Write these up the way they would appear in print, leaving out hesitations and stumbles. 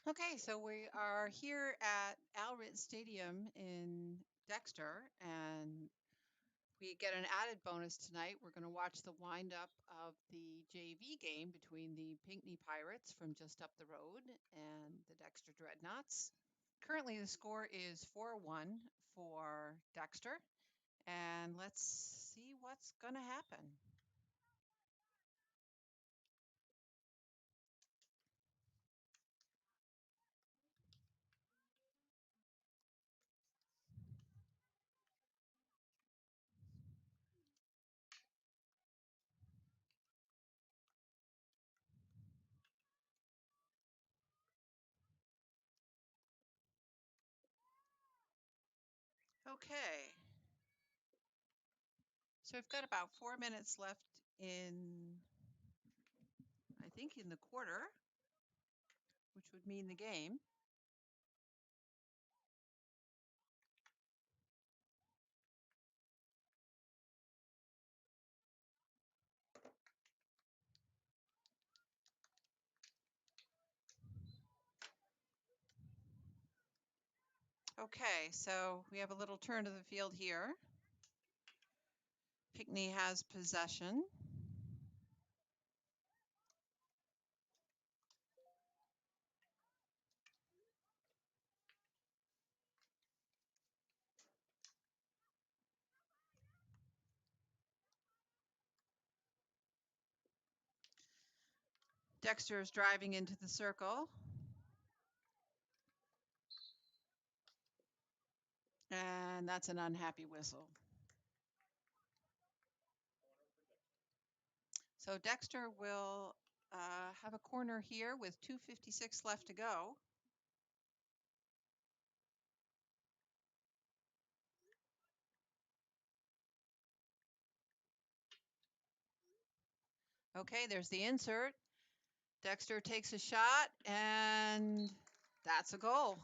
Okay, so we are here at Alrit Stadium in Dexter, and we get an added bonus tonight. We're going to watch the wind-up of the JV game between the Pinckney Pirates from just up the road and the Dexter Dreadnaughts. Currently, the score is 4-1 for Dexter, and let's see what's going to happen. Okay, so we've got about 4 minutes left in, I think, in the quarter, which would mean the game. Okay, so we have a little turn of the field here. Pinckney has possession. Dexter is driving into the circle. And that's an unhappy whistle. So Dexter will have a corner here with 2:56 left to go. Okay, there's the insert. Dexter takes a shot, and that's a goal.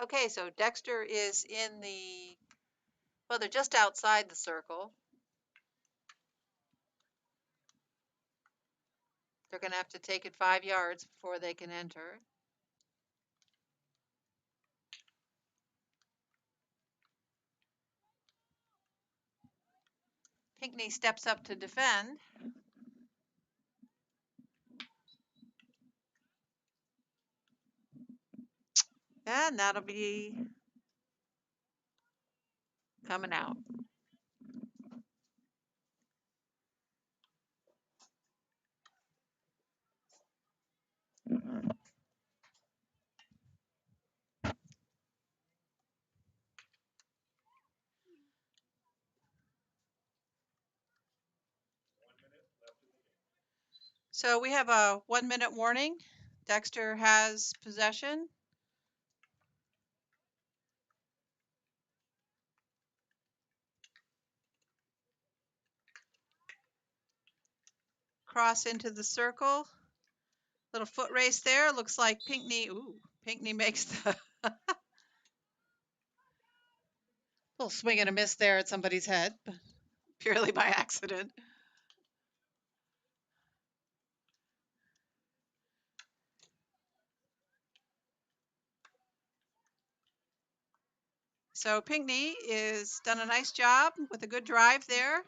Okay, so Dexter is in the, well, they're just outside the circle. They're going to have to take it 5 yards before they can enter. Pinckney steps up to defend. And that'll be coming out. So we have a 1-minute warning. Dexter has possession. Cross into the circle. Little foot race there. Looks like Pinckney. Ooh, Pinckney makes the little swing and a miss there at somebody's head, purely by accident. So Pinckney is done a nice job with a good drive there.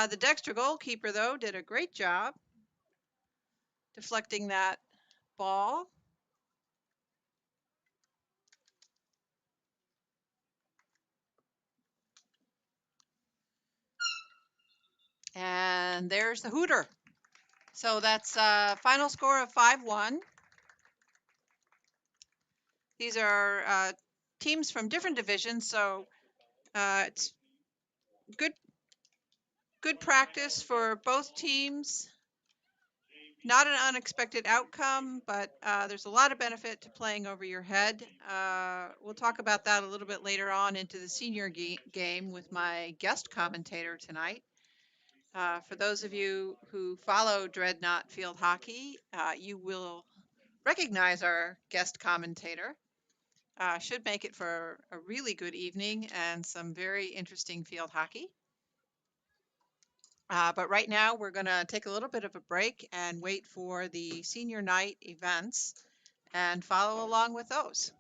The Dexter goalkeeper, though, did a great job deflecting that ball. And there's the hooter. So that's final score of 5-1. These are teams from different divisions, so it's good practice for both teams. Not an unexpected outcome, but there's a lot of benefit to playing over your head. We'll talk about that a little bit later on into the senior game with my guest commentator tonight. For those of you who follow Dreadnought Field Hockey, you will recognize our guest commentator. Should make it for a really good evening and some very interesting field hockey. But right now, we're going to take a little bit of a break and wait for the senior night events and follow along with those.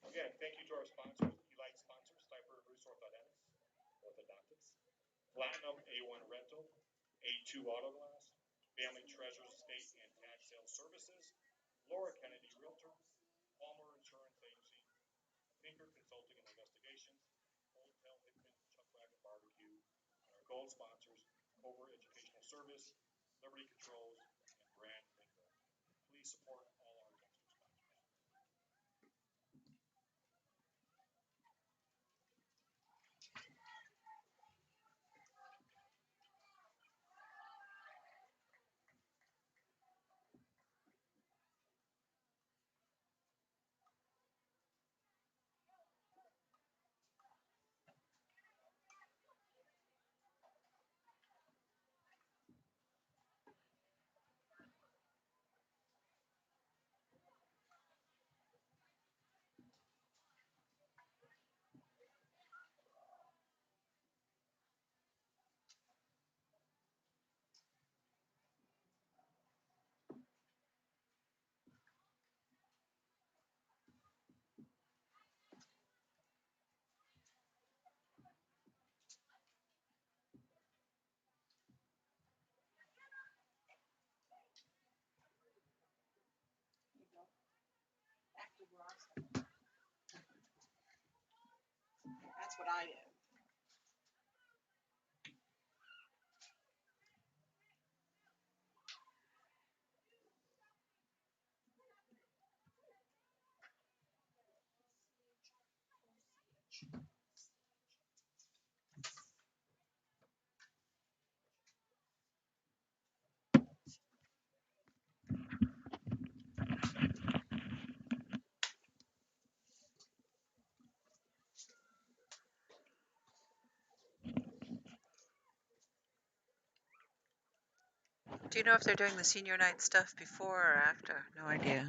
Again, thank you to our sponsors, Elite sponsors, Stiper Bruce Orthodontics, Platinum A1 Rental, A2 Auto Glass, Family Treasures Estate and Tax Sale Services, Laura Kennedy Realtor, Palmer Insurance Agency, Pinker Consulting and Investigations, Hotel Hickman, Chuck Wagon Barbecue, and our gold sponsors, Cobra Educational Service, Liberty Controls, and Brand Bingo. Please support all our Dexter sponsors. That's what I did. Do you know if they're doing the senior night stuff before or after? No idea.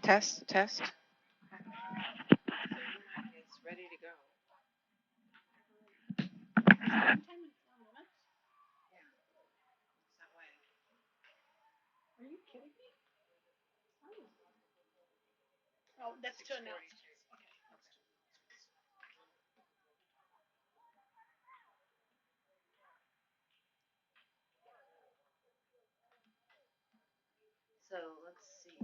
Test, test. It's ready to go. Are you kidding me? Oh, that's to announce. So let's see.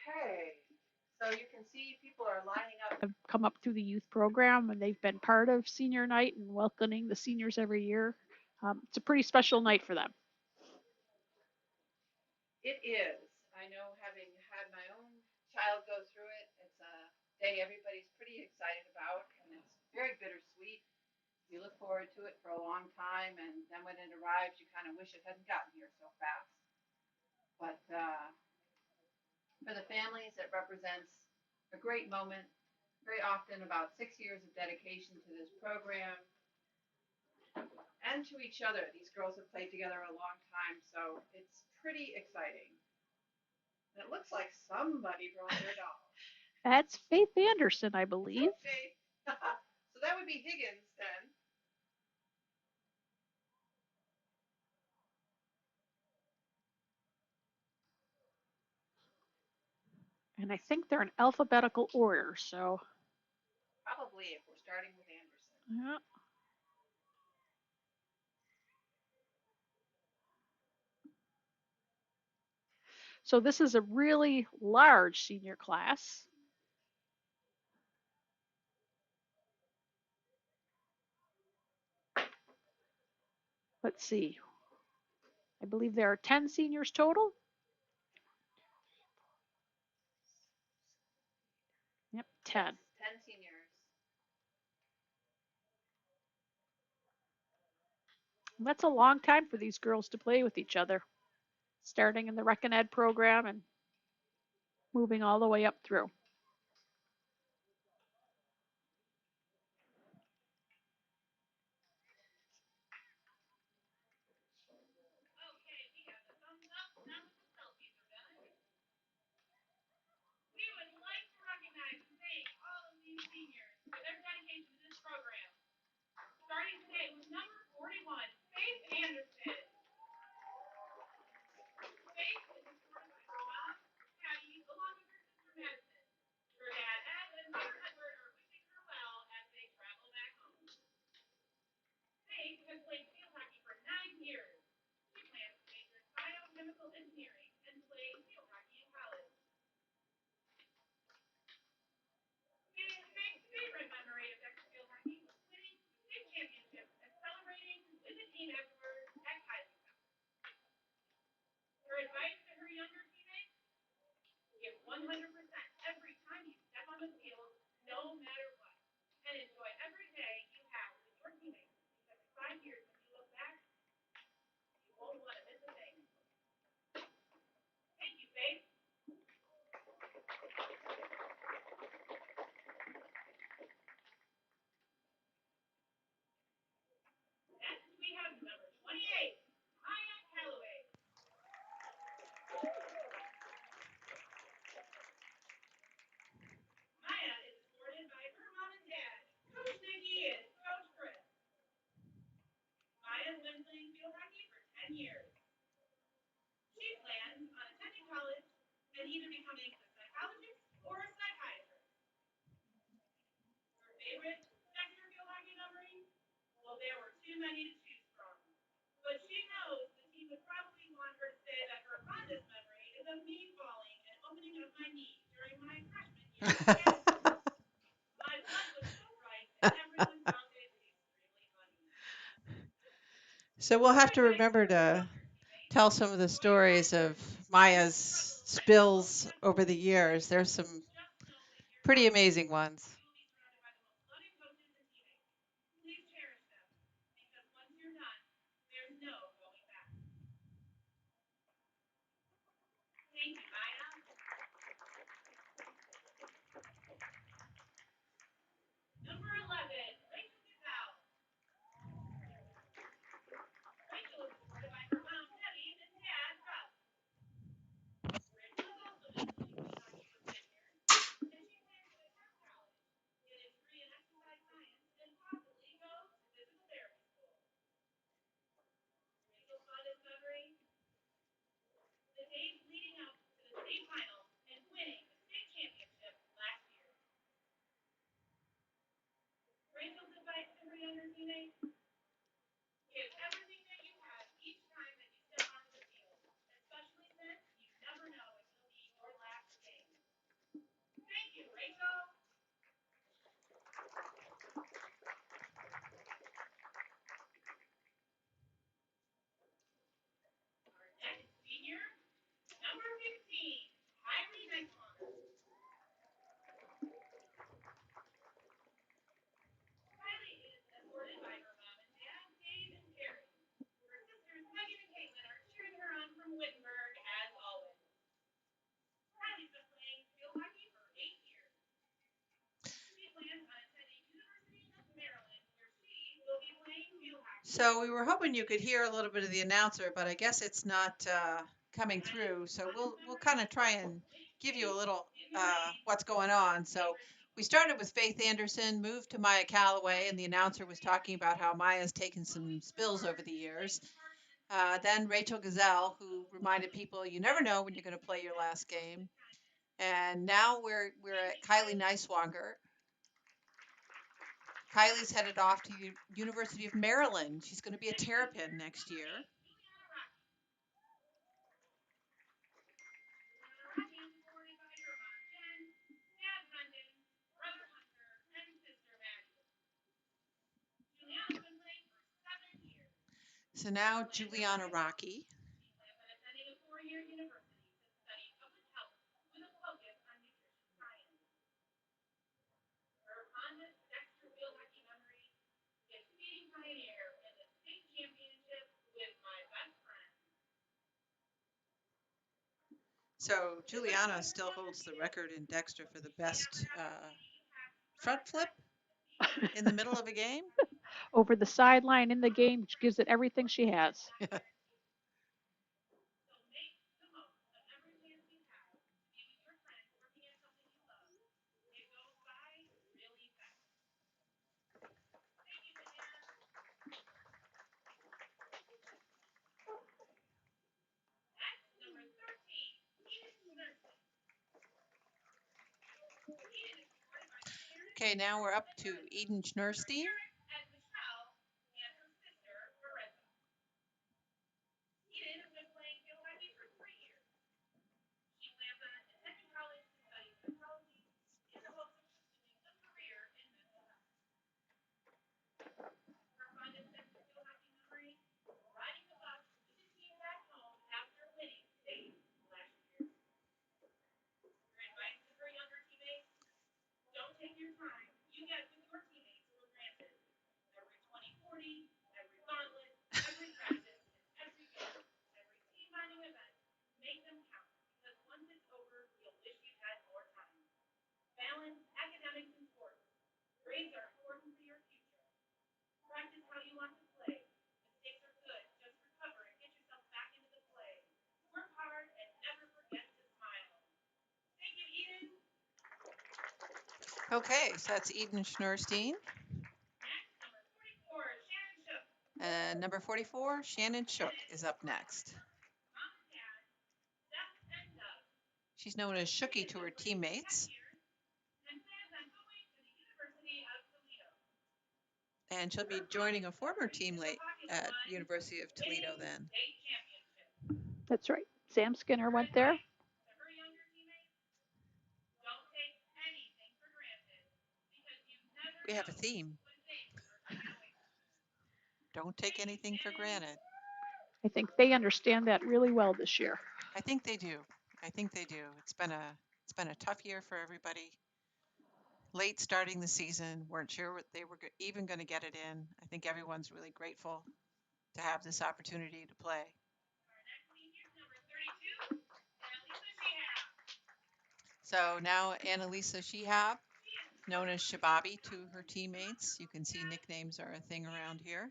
Okay, so you can see people are lining up. Have come up through the youth program and they've been part of senior night and welcoming the seniors every year. It's a pretty special night for them. It is. I know, having had my own child go through it, it's a day everybody's pretty excited about, and it's very bittersweet. You look forward to it for a long time, and then when it arrives, you kind of wish it hadn't gotten here so fast. But for the families, it represents a great moment. Very often, about 6 years of dedication to this program and to each other. These girls have played together a long time, so it's pretty exciting. And it looks like somebody brought their doll. That's Faith Anderson, I believe. Okay. So that would be Higgins then. And I think they're in alphabetical order, so. Probably, if we're starting with Anderson. Yeah. So this is a really large senior class. Let's see. I believe there are 10 seniors total. Yep, 10. Yes, 10 seniors. That's a long time for these girls to play with each other, starting in the Rec and Ed program and moving all the way up through. Starting today with number 41, Faith Anderson. Faith is supported by her mom, Patty, along with her sister Madison. Her dad, Ed, and mother Edward are wishing her well as they travel back home. Faith has played field hockey for 9 years. She plans to major in biochemical engineering and play field hockey in college. Faith's favorite memory of Dexter field hockey was winning the state championship and celebrating with the team afterward at Kylie. Her advice to her younger teammates: give 100% every time you step on the field, no matter what. And enjoy every day you have with your teammates, because in 5 years, when you look back, you won't want to miss a thing. Thank you, Faith. Next, we have number 28, Maya Calloway. Maya is supported by her mom and dad, Coach Nikki and Coach Chris. Maya's been playing field hockey for 10 years. She plans on attending college and either becoming a psychologist or a psychiatrist. Her favorite Dexter field hockey memory? Well, there were too many to choose from. But she knows the team would probably want her to say that her fondest memory is of me falling and opening up my knee during my freshman year. My blood was so bright and everyone found it extremely funny. So we'll have to remember to tell some of the stories of Maya's spills over the years. There's some pretty amazing ones. Number 11, Rachel Gazelle. Rachel is supported by her mom, Debbie, and dad, Russ. Rachel has also been playing field hockey for 10 years, and she plans to attend college, get a degree in exercise science, and possibly go to physical therapy school. Rachel's fondest memory? The days leading up to the state finals and winning the state championship last year. Rachel's advice to her younger teammates: give everything that you have each time that you step onto the field, especially since you never know if it'll be your last game. So we were hoping you could hear a little bit of the announcer, but I guess it's not coming through. So we'll kind of try and give you a little what's going on. So we started with Faith Anderson, moved to Maya Calloway, and the announcer was talking about how Maya's taken some spills over the years. Then Rachel Gazelle, who reminded people you never know when you're going to play your last game. And now we're at Kylie Neiswanger. Kylie's headed off to University of Maryland. She's going to be a Terrapin next year. So now Juliana Rocky. So Juliana still holds the record in Dexter for the best front flip in the middle of a game. Over the sideline in the game, which gives it everything she has. Okay, now we're up to Eden Schnerstein. Okay, so that's Eden Schnerstein. And number 44, Shannon Shook is up next. She's known as Shooky to her teammates. And she'll be joining a former teammate at University of Toledo then. That's right. Sam Skinner went there. We have a theme. Don't take anything for granted. I think they understand that really well this year. I think they do. I think they do. It's been a tough year for everybody. Late starting the season, weren't sure what they were even going to get it in. I think everyone's really grateful to have this opportunity to play. So now Annalisa Shehab, known as Shababi to her teammates. You can see nicknames are a thing around here.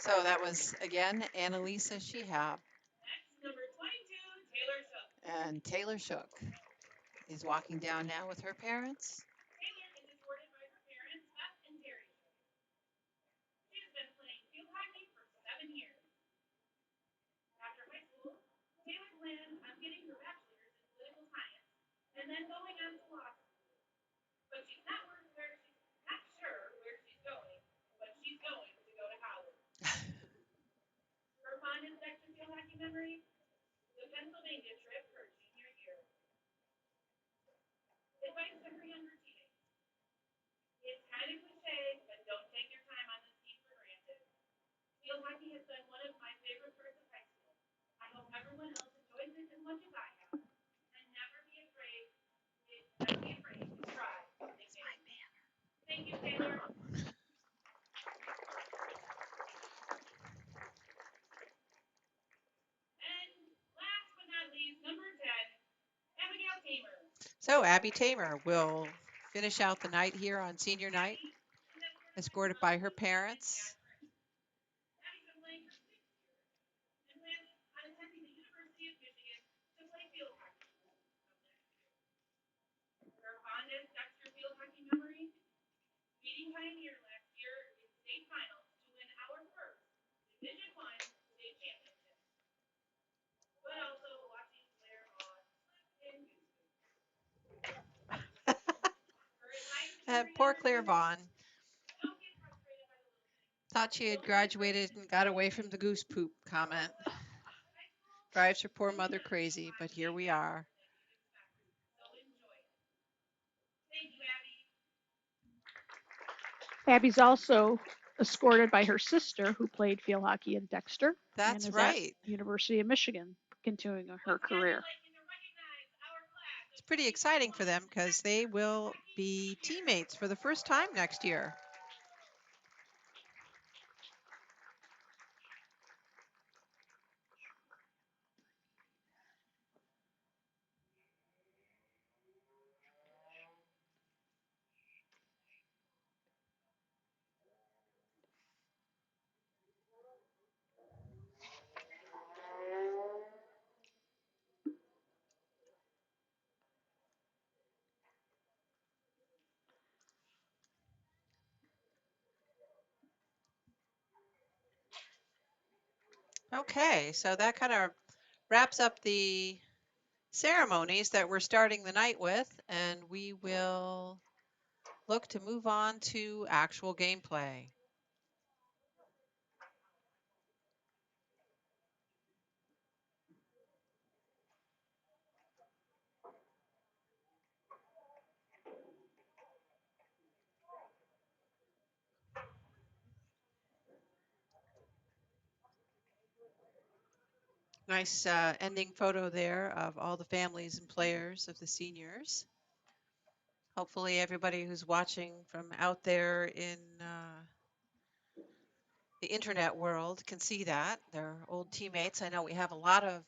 So that was, again, Annalisa Shehab. And Taylor Shook is walking down now with her parents. So Abby Tamer will finish out the night here on senior night, escorted by her parents. Poor Claire Vaughn. Thought she had graduated and got away from the goose poop comment. Drives her poor mother crazy, but here we are. Abby's also escorted by her sister, who played field hockey in Dexter and That's is right. at University of Michigan, continuing her career. It's pretty exciting for them because they will be teammates for the first time next year. Okay, so that kind of wraps up the ceremonies that we're starting the night with, and we will look to move on to actual gameplay. Nice ending photo there of all the families and players of the seniors. Hopefully everybody who's watching from out there in the internet world can see that. They're old teammates. I know we have a lot of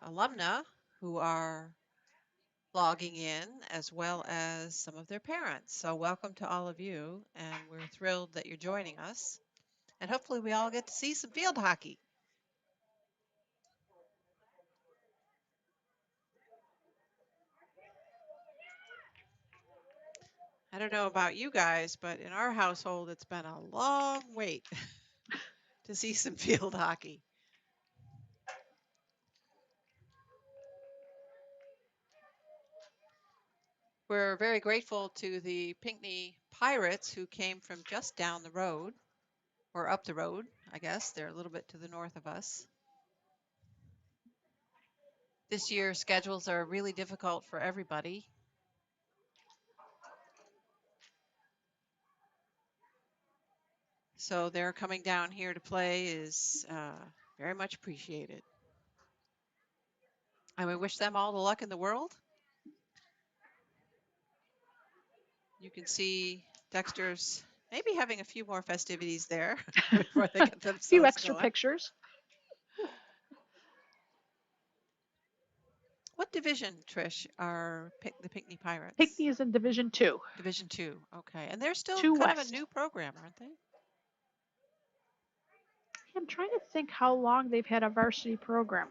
alumna who are logging in, as well as some of their parents. So welcome to all of you, and we're thrilled that you're joining us. And hopefully we all get to see some field hockey. I don't know about you guys, but in our household, it's been a long wait to see some field hockey. We're very grateful to the Pinckney Pirates who came from just down the road, or up the road, I guess. They're a little bit to the north of us. This year, schedules are really difficult for everybody. So their coming down here to play is very much appreciated. And we wish them all the luck in the world. You can see Dexter's maybe having a few more festivities there before they get A themselves few extra going. pictures. What division, Trish, are the Pinckney Pirates? Pinckney is in Division 2. Division 2, okay. And they're still 2 kind of West. a new program, aren't they? I'm trying to think how long they've had a varsity program.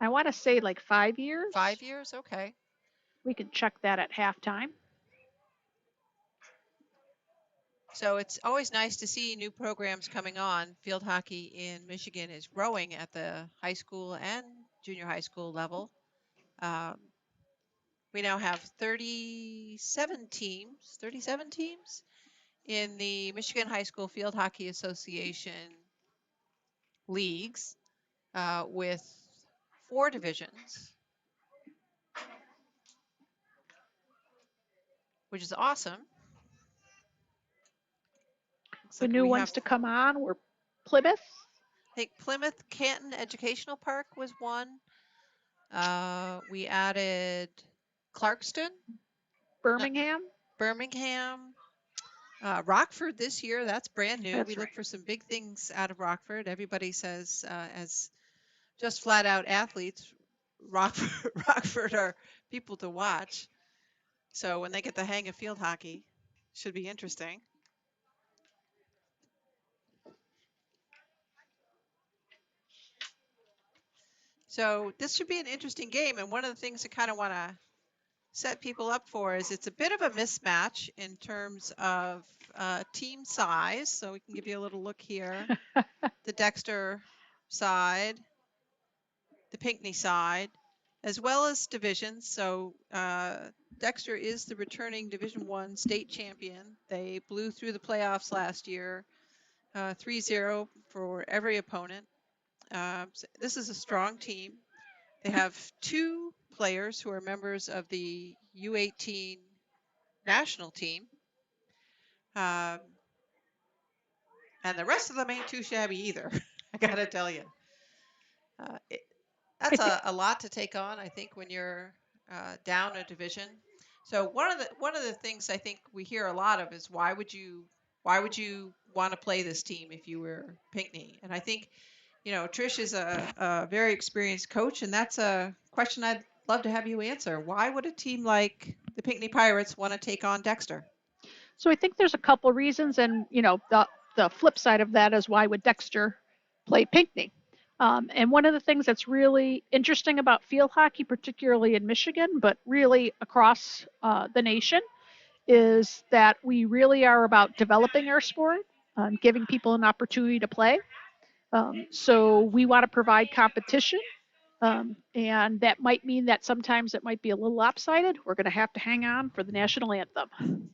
I want to say like 5 years. 5 years, okay. We can check that at halftime. So it's always nice to see new programs coming on. Field hockey in Michigan is growing at the high school and junior high school level. We now have 37 teams in the Michigan High School Field Hockey Association leagues with 4 divisions, which is awesome. Looks The like new we ones have, to come on were Plymouth, I think Plymouth Canton Educational Park was one. We added Clarkston, Birmingham. Birmingham, Rockford this year. That's brand new. That's We look right. for some big things out of Rockford. Everybody says, as just flat out athletes, Rockford, Rockford are people to watch. So when they get the hang of field hockey, should be interesting. So this should be an interesting game. And one of the things I kind of want to set people up for is it's a bit of a mismatch in terms of team size. So we can give you a little look here. The Dexter side, the Pinckney side, as well as divisions. So Dexter is the returning Division I state champion. They blew through the playoffs last year, 3-0 for every opponent. So this is a strong team. They have 2 players who are members of the U18 national team. And the rest of them ain't too shabby either, I gotta tell you. That's a lot to take on, I think, when you're down a division. So one of the things I think we hear a lot of is why would you want to play this team if you were Pinckney? And I think, Trish is a very experienced coach, and that's a question I'd love to have you answer. Why would a team like the Pinckney Pirates want to take on Dexter? So I think there's a couple reasons, and the flip side of that is why would Dexter play Pinckney? And one of the things that's really interesting about field hockey, particularly in Michigan, but really across the nation, is that we really are about developing our sport, giving people an opportunity to play. So we want to provide competition, and that might mean that sometimes it might be a little lopsided. We're going to have to hang on for the national anthem.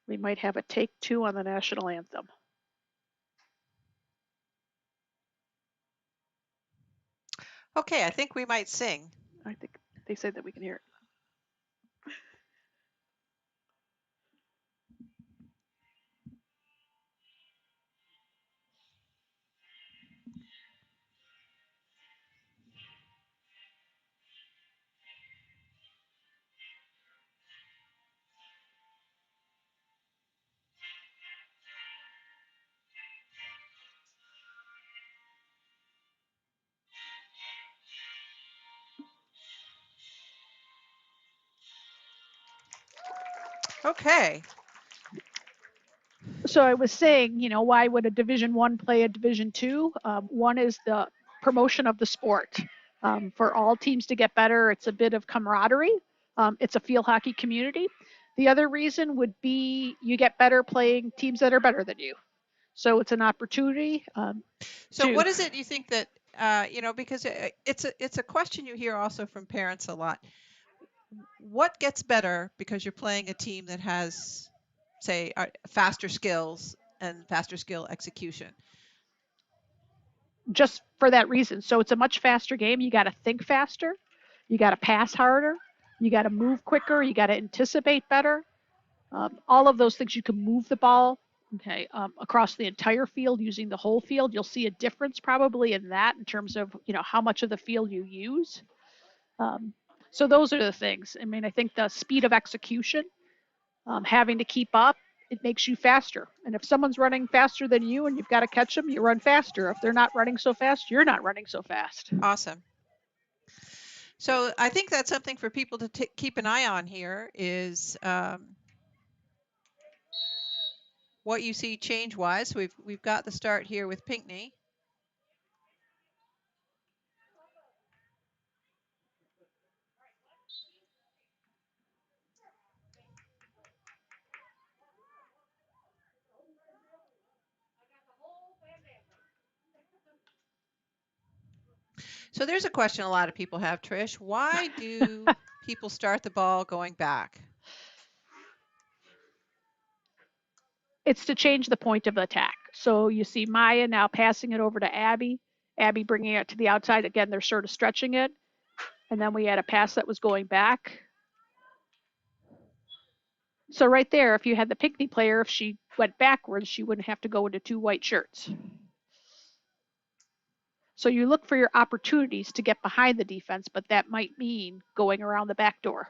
We might have a take 2 on the national anthem. Okay, I think we might sing. I think they said that we can hear it. Okay. So I was saying, why would a Division One play a Division Two? One is the promotion of the sport. For all teams to get better, it's a bit of camaraderie. It's a field hockey community. The other reason would be you get better playing teams that are better than you. So it's an opportunity. So what is it you think that because it's a question you hear also from parents a lot. What gets better because you're playing a team that has, say, faster skills and faster skill execution? Just for that reason. So it's a much faster game. You got to think faster. You got to pass harder. You got to move quicker. You got to anticipate better. All of those things. You can move the ball, okay, across the entire field using the whole field. You'll see a difference probably in that in terms of how much of the field you use. So those are the things. I mean, I think the speed of execution, having to keep up, it makes you faster. And if someone's running faster than you and you've got to catch them, you run faster. If they're not running so fast, you're not running so fast. Awesome. So I think that's something for people to keep an eye on here is what you see change-wise. We've got the start here with Pinckney. So there's a question a lot of people have, Trish. Why do people start the ball going back? It's to change the point of attack. So you see Maya now passing it over to Abby. Abby bringing it to the outside. Again, they're sort of stretching it. And then we had a pass that was going back. So right there, if you had the Pinckney player, if she went backwards, she wouldn't have to go into 2 white shirts. So you look for your opportunities to get behind the defense, but that might mean going around the back door.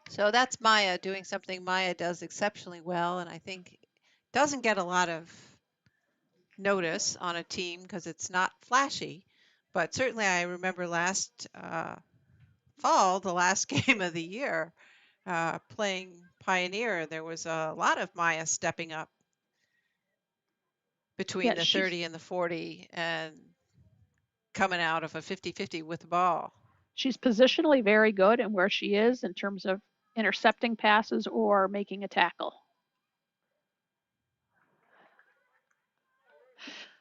So that's Maya doing something Maya does exceptionally well, and I think doesn't get a lot of notice on a team because it's not flashy. But certainly, I remember last fall, the last game of the year, playing Pioneer, there was a lot of Maya stepping up between Yeah, the 30 and the 40 and coming out of a 50-50 with the ball. she's positionally very good in where she is in terms of intercepting passes or making a tackle.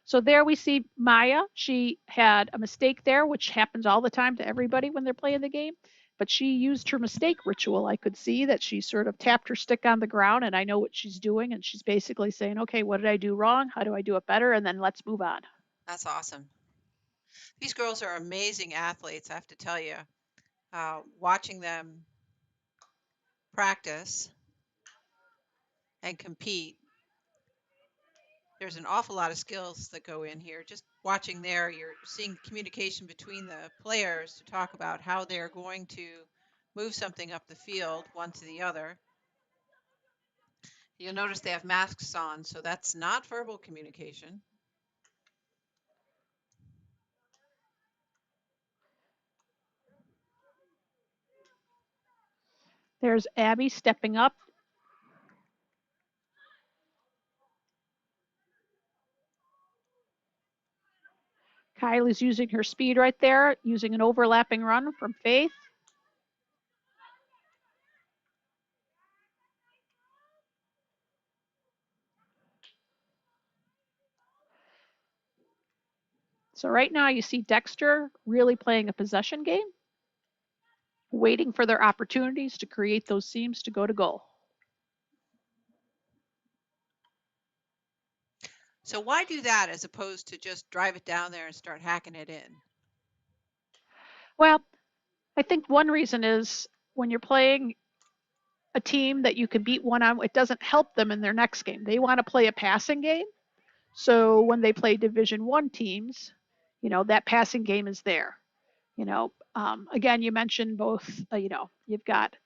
So there we see Maya. She had a mistake there, which happens all the time to everybody when they're playing the game. But she used her mistake ritual. I could see that she sort of tapped her stick on the ground, and I know what she's doing. And she's basically saying, okay, what did I do wrong? How do I do it better? And then let's move on. That's awesome. These girls are amazing athletes, I have to tell you. Watching them practice and compete, there's an awful lot of skills that go in here. Just watching there, you're seeing communication between the players to talk about how they're going to move something up the field, one to the other. You'll notice they have masks on, so that's not verbal communication. There's Abby stepping up. Kylie's using her speed right there, using an overlapping run from Faith. So right now you see Dexter really playing a possession game, waiting for their opportunities to create those seams to go to goal. So why do that as opposed to just drive it down there and start hacking it in? Well, I think one reason is when you're playing a team that you can beat one on, it doesn't help them in their next game. They want to play a passing game. So when they play Division One teams, that passing game is there. Again, you mentioned both. You've got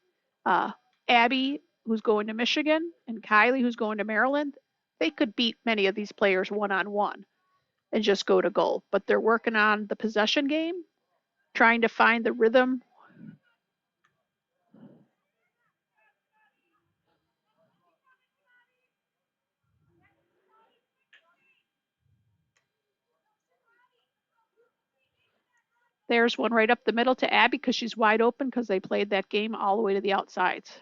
Abby, who's going to Michigan, and Kylie, who's going to Maryland. They could beat many of these players one on one and just go to goal. But they're working on the possession game, trying to find the rhythm. There's one right up the middle to Abby because she's wide open because they played that game all the way to the outsides.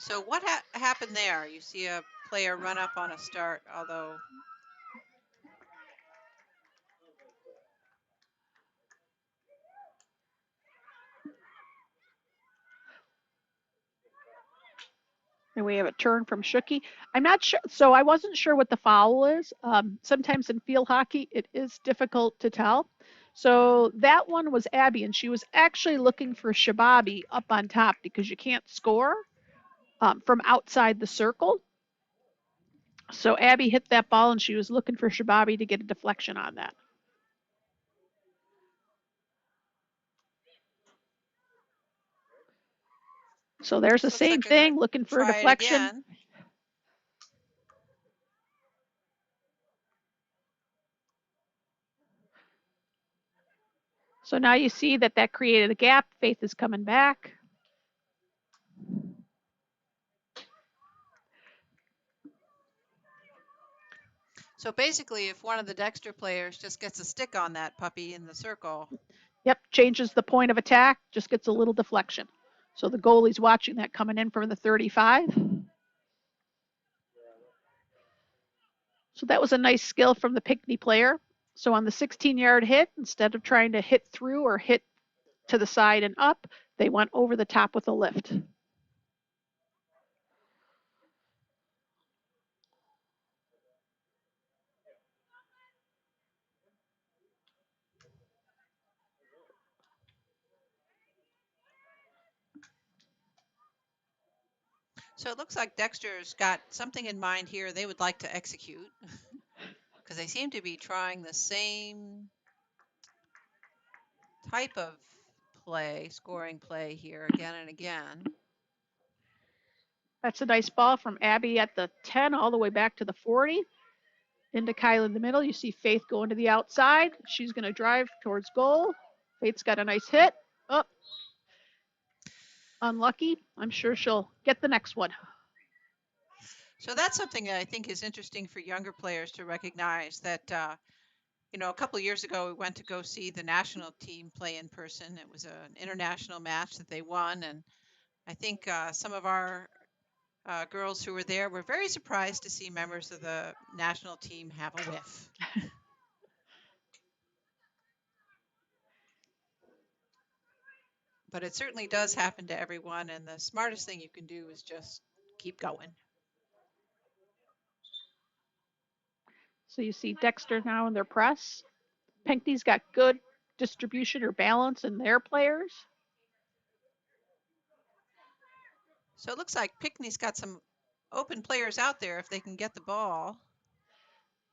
So what happened there? You see a player run up on a start, although And we have a turn from Shooky. I'm not sure. So I wasn't sure what the foul is. Sometimes in field hockey, it is difficult to tell. So that one was Abby, and she was actually looking for Shababi up on top because you can't score from outside the circle. So Abby hit that ball, and she was looking for Shababi to get a deflection on that. So there's the same like thing, looking for a try it deflection. again. So now you see that created a gap. Faith is coming back. So basically, if one of the Dexter players just gets a stick on that puppy in the circle. Yep, changes the point of attack, just gets a little deflection. So the goalie's watching that coming in from the 35. So that was a nice skill from the Pinckney player. So on the 16-yard hit, instead of trying to hit through or hit to the side and up, they went over the top with a lift. So it looks like Dexter's got something in mind here they would like to execute because they seem to be trying the same type of play, scoring play here again and again. That's a nice ball from Abby at the 10 all the way back to the 40. Into Kyle in the middle. You see Faith going to the outside. She's going to drive towards goal. Faith's got a nice hit. Oh, unlucky. I'm sure she'll get the next one. So that's something that I think is interesting for younger players to recognize that, a couple of years ago, we went to go see the national team play in person. It was an international match that they won. And I think some of our girls who were there were very surprised to see members of the national team have a whiff. But it certainly does happen to everyone. And the smartest thing you can do is just keep going. So you see Dexter now in their press. Pinckney's got good distribution or balance in their players. So it looks like Pinckney's got some open players out there if they can get the ball.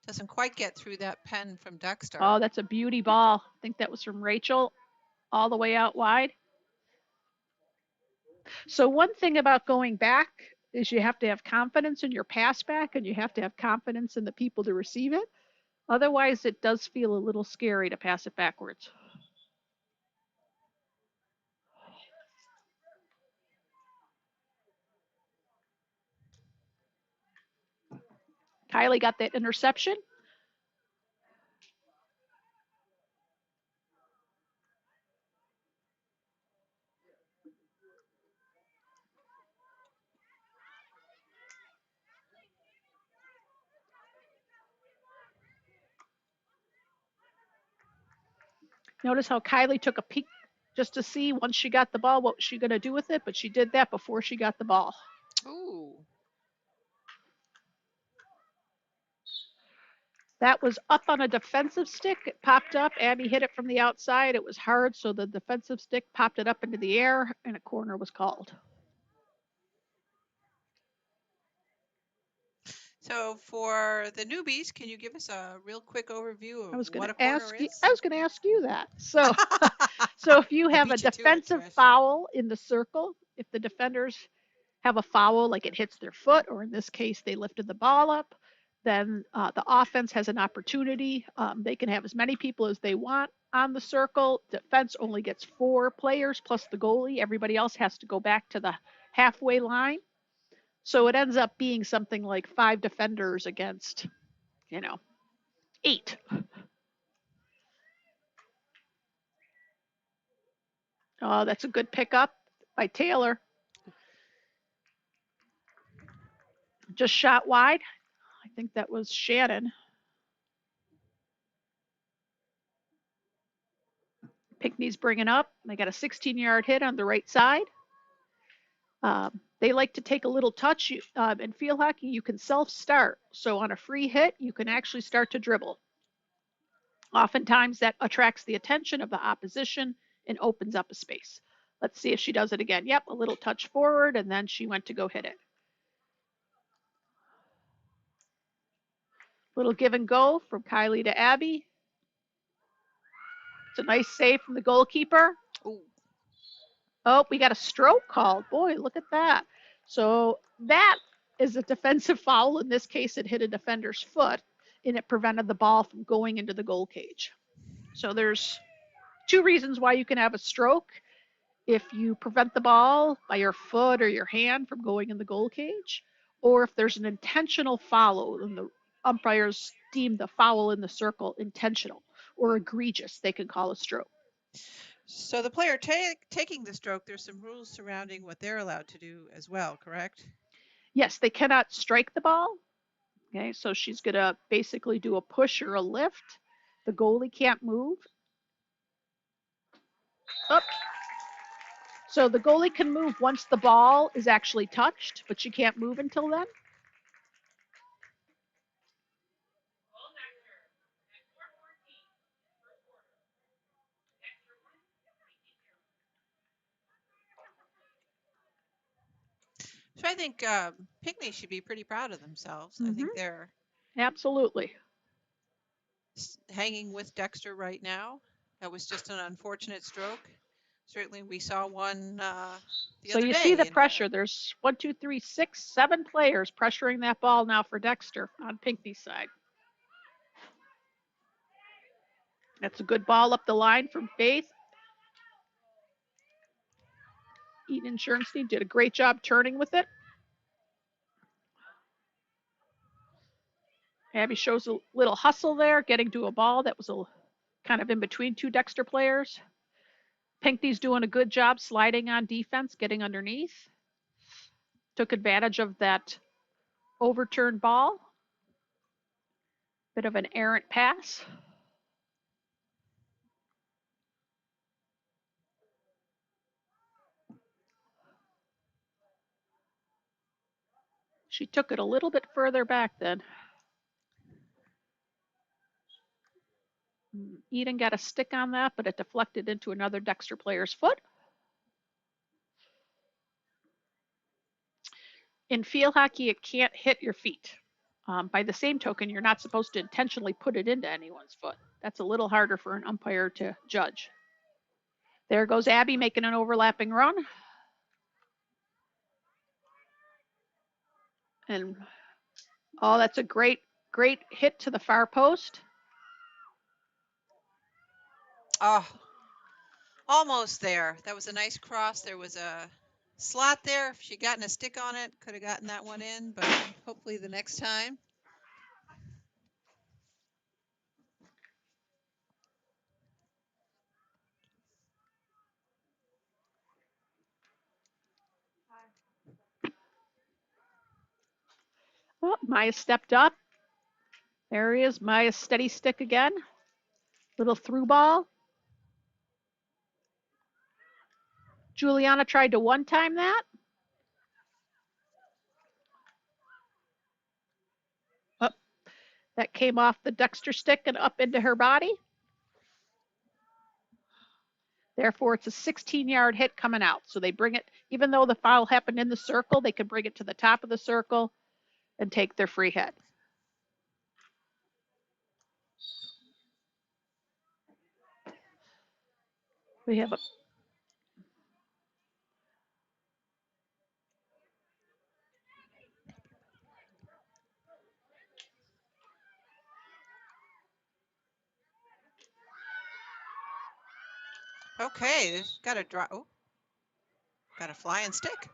Doesn't quite get through that pen from Dexter. Oh, that's a beauty ball. I think that was from Rachel all the way out wide. So one thing about going back is you have to have confidence in your pass back and you have to have confidence in the people to receive it. Otherwise, it does feel a little scary to pass it backwards. Kylie got that interception. Notice how Kylie took a peek just to see once she got the ball what was she going to do with it, but she did that before she got the ball. Ooh. That was up on a defensive stick. It popped up. Abby hit it from the outside. It was hard, so the defensive stick popped it up into the air, and a corner was called. So for the newbies, can you give us a real quick overview of what a corner is? I was going to ask you that. So, so if you have a defensive foul in the circle, if the defenders have a foul, like it hits their foot, or in this case, they lifted the ball up, then the offense has an opportunity. They can have as many people as they want on the circle. Defense only gets 4 players plus the goalie. Everybody else has to go back to the halfway line. So it ends up being something like 5 defenders against, 8. Oh, that's a good pickup by Taylor. just shot wide. I think that was Shannon. Pinckney's bringing up. They got a 16-yard hit on the right side. They like to take a little touch. In field hockey, you can self-start. So on a free hit, you can actually start to dribble. Oftentimes, that attracts the attention of the opposition and opens up a space. Let's see if she does it again. Yep, a little touch forward, and then she went to go hit it. Little give and go from Kylie to Abby. It's a nice save from the goalkeeper. Ooh. Oh, we got a stroke called. Boy, look at that. So that is a defensive foul. In this case, it hit a defender's foot, and it prevented the ball from going into the goal cage. So there's two reasons why you can have a stroke. If you prevent the ball by your foot or your hand from going in the goal cage, or if there's an intentional foul and the umpires deem the foul in the circle intentional or egregious, they can call a stroke. So the player taking the stroke, there's some rules surrounding what they're allowed to do as well, correct? Yes, they cannot strike the ball. Okay, so she's going to basically do a push or a lift. The goalie can't move. Up. So the goalie can move once the ball is actually touched, but she can't move until then. So I think Pinckney should be pretty proud of themselves. I think they're Absolutely. hanging with Dexter right now. That was just an unfortunate stroke. Certainly, we saw one the So other you day. see the pressure. There's 1, 2, 3, 6, 7 players pressuring that ball now for Dexter on Pinckney's side. That's a good ball up the line from Faith. Eden Schernstein did a great job turning with it. Abby shows a little hustle there, getting to a ball that was kind of in between two Dexter players. Pinckney's doing a good job sliding on defense, getting underneath. Took advantage of that overturned ball. Bit of an errant pass. She took it a little bit further back then. Eden got a stick on that, but it deflected into another Dexter player's foot. In field hockey, it can't hit your feet. By the same token, you're not supposed to intentionally put it into anyone's foot. That's a little harder for an umpire to judge. There goes Abby making an overlapping run. And, oh, that's a great hit to the far post. Oh, almost there. That was a nice cross. There was a slot there. If she'd gotten a stick on it, could have gotten that one in, but hopefully the next time. Oh, Maya stepped up. There he is. Maya's steady stick again. Little through ball. Juliana tried to one-time that. Oh, that came off the Dexter stick and up into her body. Therefore, it's a 16-yard hit coming out. So they bring it, even though the foul happened in the circle, they can bring it to the top of the circle and take their free hit. We have a Okay, got a draw. Oh, got a flying stick.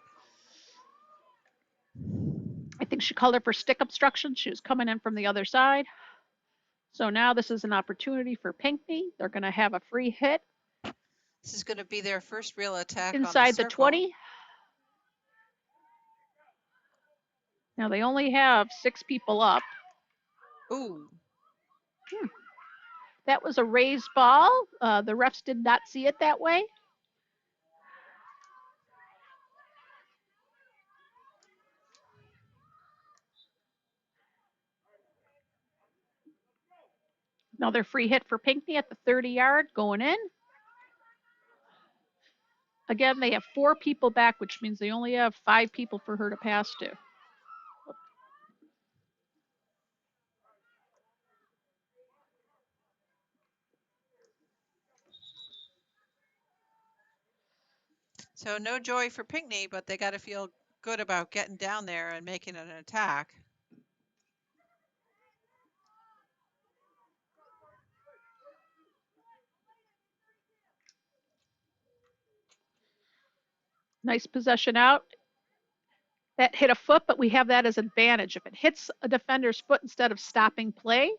I think she called her for stick obstruction. She was coming in from the other side. So now this is an opportunity for Pinckney. They're going to have a free hit. This is going to be their first real attack inside on the the 20. Now they only have 6 people up. Ooh. That was a raised ball. The refs did not see it that way. Another free hit for Pinckney at the 30-yard, going in. Again, they have 4 people back, which means they only have 5 people for her to pass to. So no joy for Pinckney, but they got to feel good about getting down there and making an attack. Nice possession out. That hit a foot, but we have that as an advantage. If it hits a defender's foot instead of stopping play,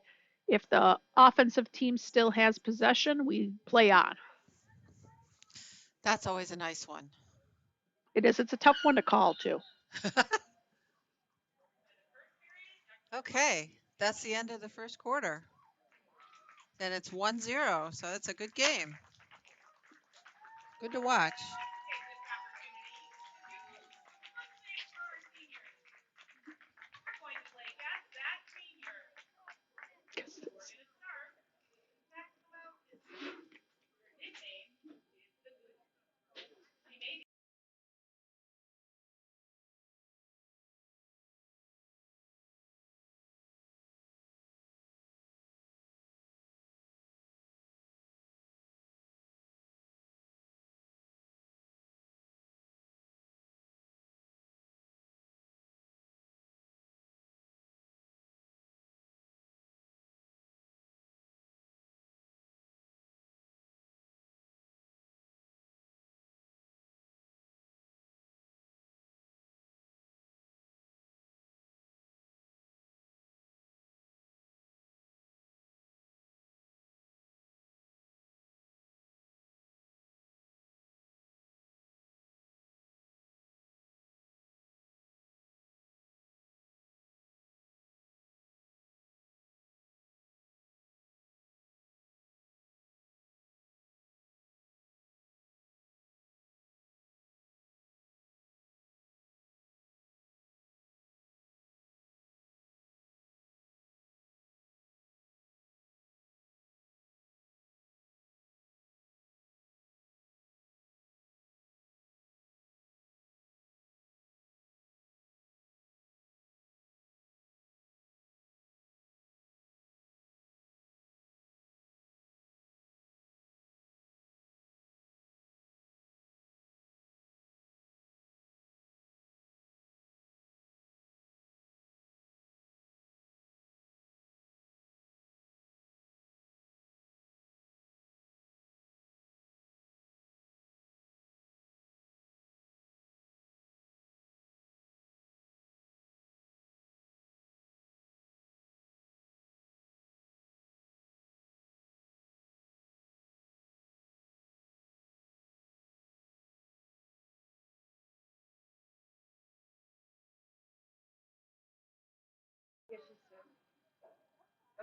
if the offensive team still has possession, we play on. That's always a nice one. It is. It's a tough one to call, too. Okay, that's the end of the first quarter. And it's 1-0, so it's a good game. Good to watch.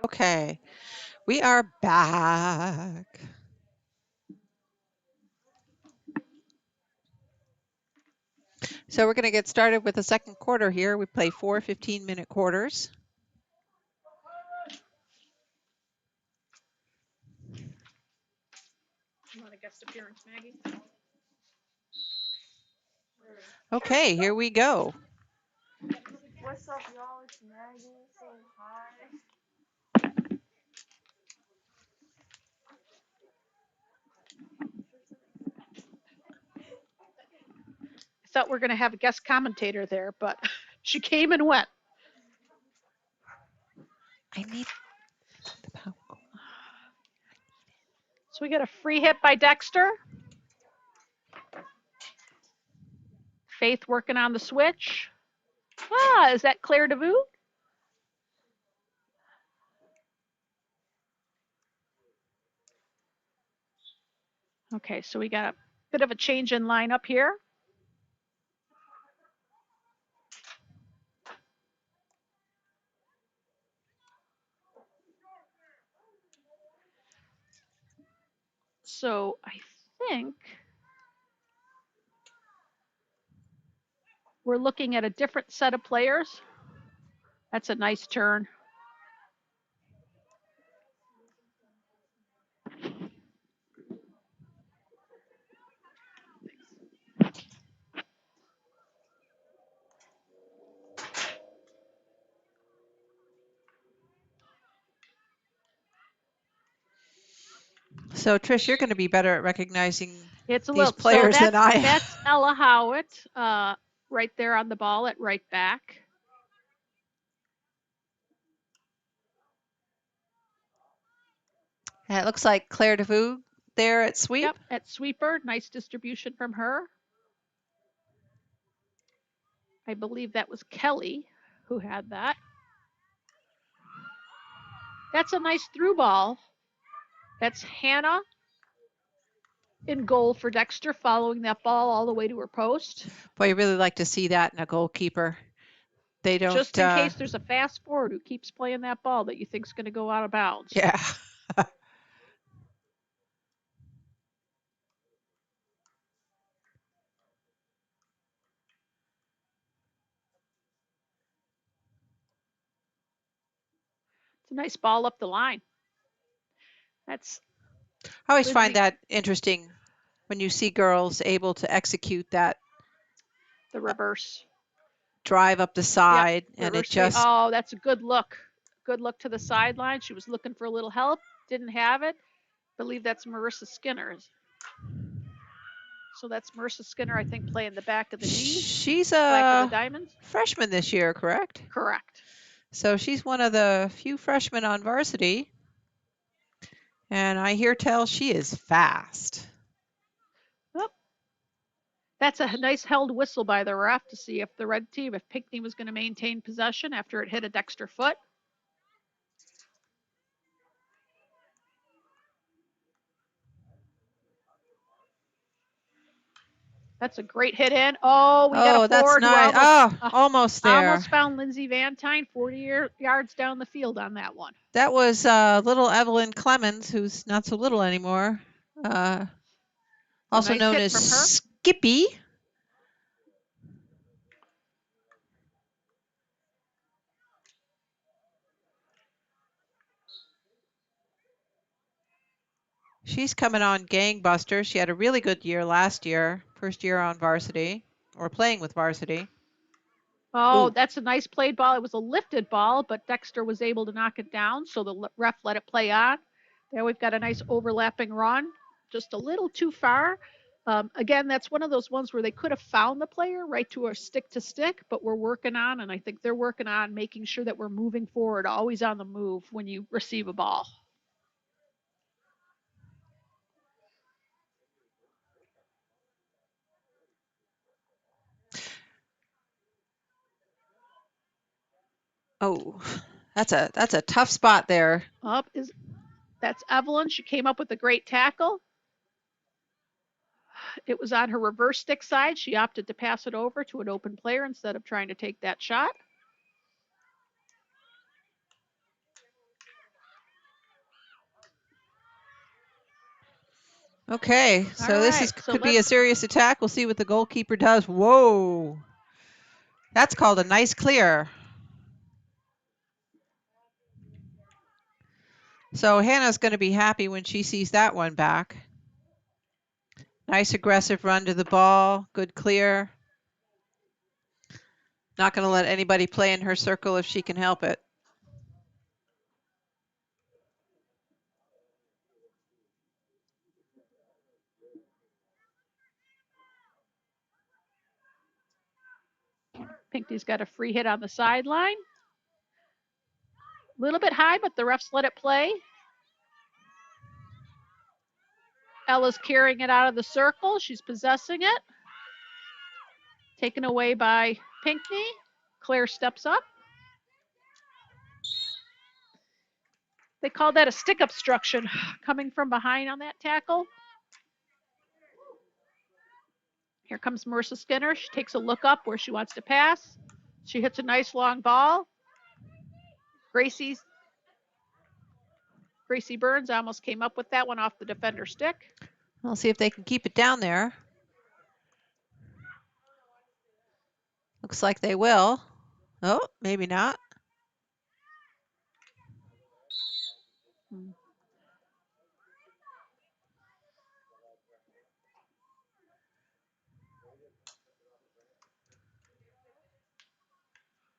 Okay, we are back. So we're going to get started with the second quarter here. We play 4 15-minute quarters. You want a guest appearance, Maggie? Okay, here we go. What's up, y'all? It's Maggie saying hi. I thought we were going to have a guest commentator there, but she came and went. I need the power. So we got a free hit by Dexter. Faith working on the switch. Is that Claire DeVoe? Okay, so we got a bit of a change in lineup here. So I think we're looking at a different set of players. That's a nice turn. So Trish, you're going to be better at recognizing It's a these little. So players than I am. that's Ella Howitt, right there on the ball at right back. And it looks like Claire DeVoe there at sweep. Yep, at sweeper. Nice distribution from her. I believe that was Kelly who had that. That's a nice through ball. That's Hannah in goal for Dexter, following that ball all the way to her post. Boy, you really like to see that in a goalkeeper. They don't. Just in case there's a fast forward who keeps playing that ball that you think's going to go out of bounds. Yeah. It's a nice ball up the line. That's. I always find that interesting when you see girls able to execute that. The reverse. Drive up the side, yep, and it just. Oh, that's a good look. Good look to the sideline. She was looking for a little help. Didn't have it. I believe that's Marissa Skinner. So that's Marissa Skinner, I think, playing the back of the D. She's a freshman this year, correct? Correct. So she's one of the few freshmen on varsity. And I hear tell she is fast. Oh, that's a nice held whistle by the ref to see if the red team, if Pinckney was going to maintain possession after it hit a Dexter foot. That's a great hit in. Oh, we got a forward. That's nice. Almost there. Almost found Lindsay Vantine 40 yards down the field on that one. That was little Evelyn Clemens, who's not so little anymore. Also nice known as Skippy. She's coming on gangbusters. She had a really good year last year, first year on varsity, or playing with varsity. Oh, that's a nice played ball. It was a lifted ball, but Dexter was able to knock it down, so the ref let it play on. There we've got a nice overlapping run, just a little too far. Again, that's one of those ones where they could have found the player right to a stick to stick, but we're working on, and I think they're working on making sure that we're moving forward, always on the move when you receive a ball. Oh, that's a tough spot there. That's Evelyn. She came up with a great tackle. It was on her reverse stick side. She opted to pass it over to an open player instead of trying to take that shot. Okay, so this could be a serious attack. We'll see what the goalkeeper does. Whoa. That's called a nice clear. So Hannah's going to be happy when she sees that one back. Nice aggressive run to the ball. Good clear. Not going to let anybody play in her circle if she can help it. Pinckney's got a free hit on the sideline. A little bit high, but the refs let it play. Ella's carrying it out of the circle. She's possessing it. Taken away by Pinckney. Claire steps up. They call that a stick obstruction, coming from behind on that tackle. Here comes Marissa Skinner. She takes a look up where she wants to pass. She hits a nice long ball. Gracie Burns almost came up with that one off the defender stick. We'll see if they can keep it down there. Looks like they will. Oh, maybe not.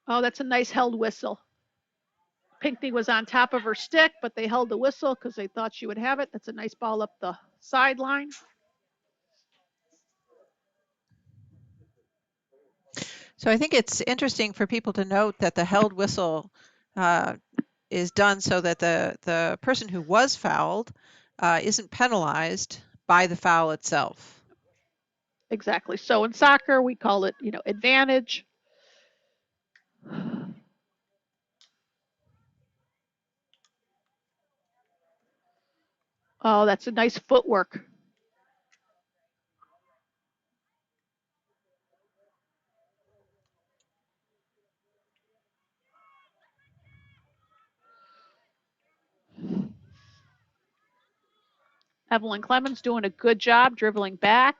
Oh, that's a nice held whistle. Pinckney was on top of her stick, but they held the whistle because they thought she would have it. That's a nice ball up the sideline. So I think it's interesting for people to note that the held whistle is done so that the person who was fouled isn't penalized by the foul itself. Exactly. So in soccer, we call it, advantage. Oh, that's a nice footwork. Evelyn Clemens doing a good job dribbling back.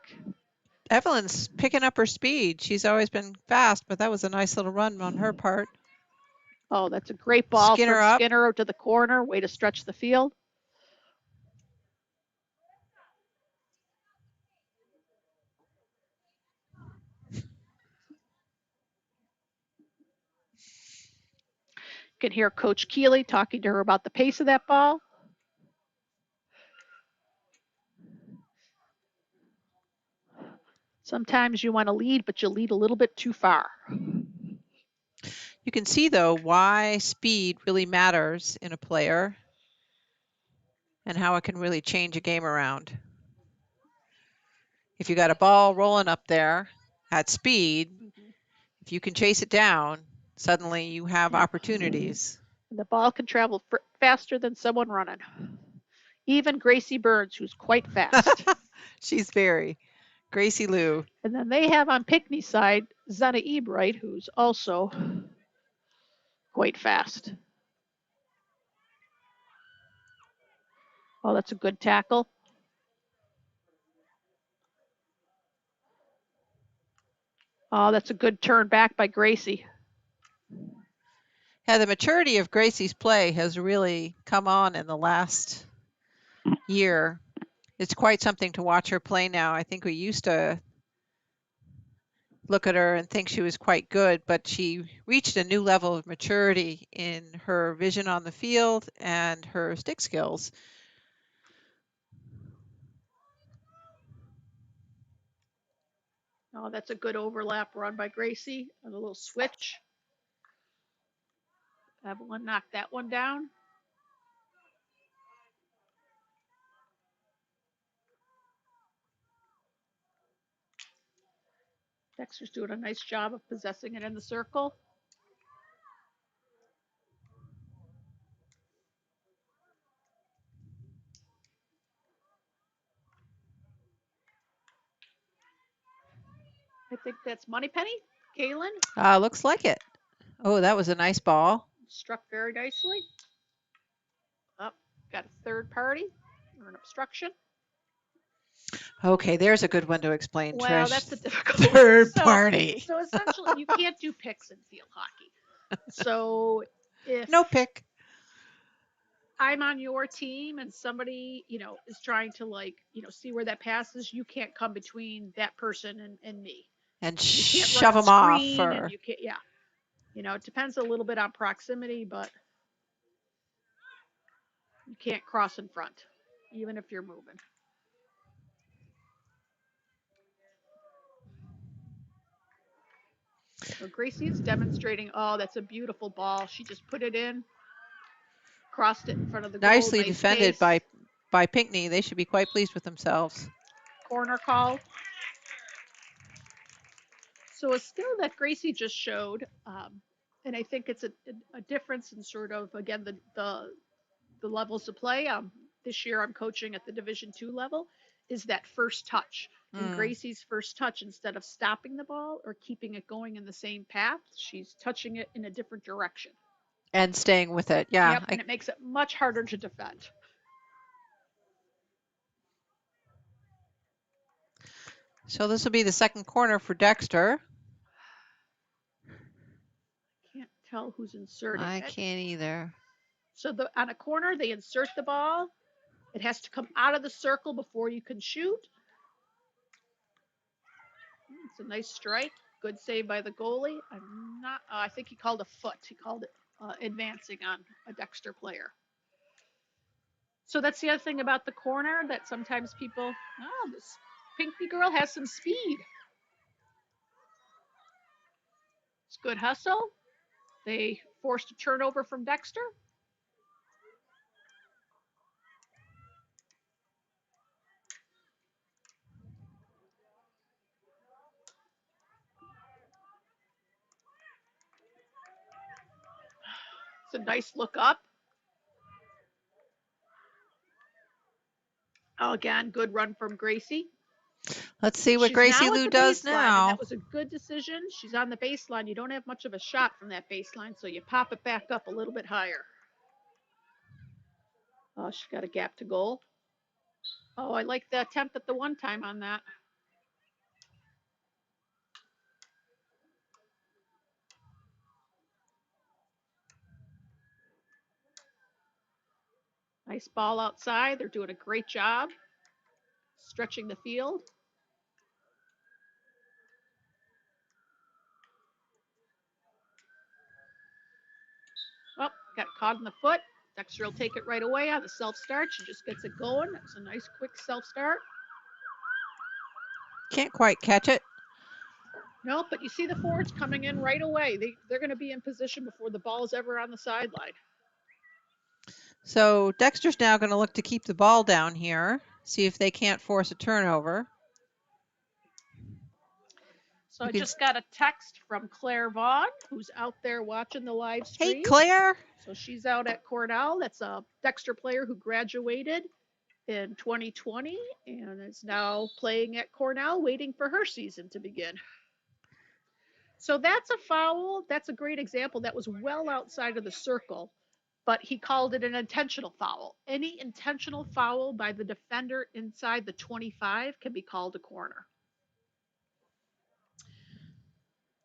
Evelyn's picking up her speed. She's always been fast, but that was a nice little run on her part. Oh, that's a great ball Skinner from up. Skinner to the corner. Way to stretch the field. You can hear Coach Keeley talking to her about the pace of that ball. Sometimes you want to lead, but you lead a little bit too far. You can see, though, why speed really matters in a player and how it can really change a game around. If you got a ball rolling up there at speed, if you can chase it down, suddenly you have opportunities. The ball can travel faster than someone running. Even Gracie Burns, who's quite fast. She's very. Gracie Lou. And then they have on Pinckney's side, Zena Ebright, who's also quite fast. Oh, that's a good tackle. Oh, that's a good turn back by Gracie. Yeah, the maturity of Gracie's play has really come on in the last year. It's quite something to watch her play now. I think we used to look at her and think she was quite good, but she reached a new level of maturity in her vision on the field and her stick skills. Oh, that's a good overlap run by Gracie. And a little switch. Evelyn knocked that one down. Dexter's doing a nice job of possessing it in the circle. I think that's Moneypenny. Kaylin. Looks like it. Oh, that was a nice ball. Struck very nicely. Up, got a third party or an obstruction. Okay, there's a good one to explain, Well, Trish. that's a difficult third party. So essentially, you can't do picks in field hockey. So if No pick. I'm on your team and somebody, is trying to see where that passes, you can't come between that person and me. And You can't shove run a them off. screen and you can't, yeah. It depends a little bit on proximity, but you can't cross in front, even if you're moving. So Gracie is demonstrating, oh, that's a beautiful ball. She just put it in, crossed it in front of the goal. Nicely nice defended pace. by Pinckney. They should be quite pleased with themselves. Corner call. So a skill that Gracie just showed, and I think it's a difference in sort of, again, the levels of play. This year I'm coaching at the Division II level, is that first touch. And Gracie's first touch, instead of stopping the ball or keeping it going in the same path, she's touching it in a different direction. And staying with it, yeah. Yep, and it makes it much harder to defend. So this will be the second corner for Dexter. Can't tell who's inserting I it. can't either. So on a corner, they insert the ball. It has to come out of the circle before you can shoot. It's a nice strike. Good save by the goalie. I think he called a foot. He called it advancing on a Dexter player. So that's the other thing about the corner that sometimes people, this Pinckney girl has some speed. It's good hustle. They forced a turnover from Dexter. It's a nice look up. Again, good run from Gracie. Let's see what She's Gracie now at Lou the does baseline, and now. that was a good decision. She's on the baseline. You don't have much of a shot from that baseline, so you pop it back up a little bit higher. Oh, she got a gap to goal. Oh, I like the attempt at the one time on that. Nice ball outside. They're doing a great job stretching the field. Oh, got caught in the foot. Dexter will take it right away on the self-start. She just gets it going. That was a nice, quick self-start. Can't quite catch it. No, but you see the forwards coming in right away. They're going to be in position before the ball is ever on the sideline. So Dexter's now going to look to keep the ball down here, see if they can't force a turnover. So I just got a text from Claire Vaughn, who's out there watching the live stream. Hey, Claire. So she's out at Cornell. That's a Dexter player who graduated in 2020 and is now playing at Cornell, waiting for her season to begin. So that's a foul. That's a great example. That was well outside of the circle, but he called it an intentional foul. Any intentional foul by the defender inside the 25 can be called a corner.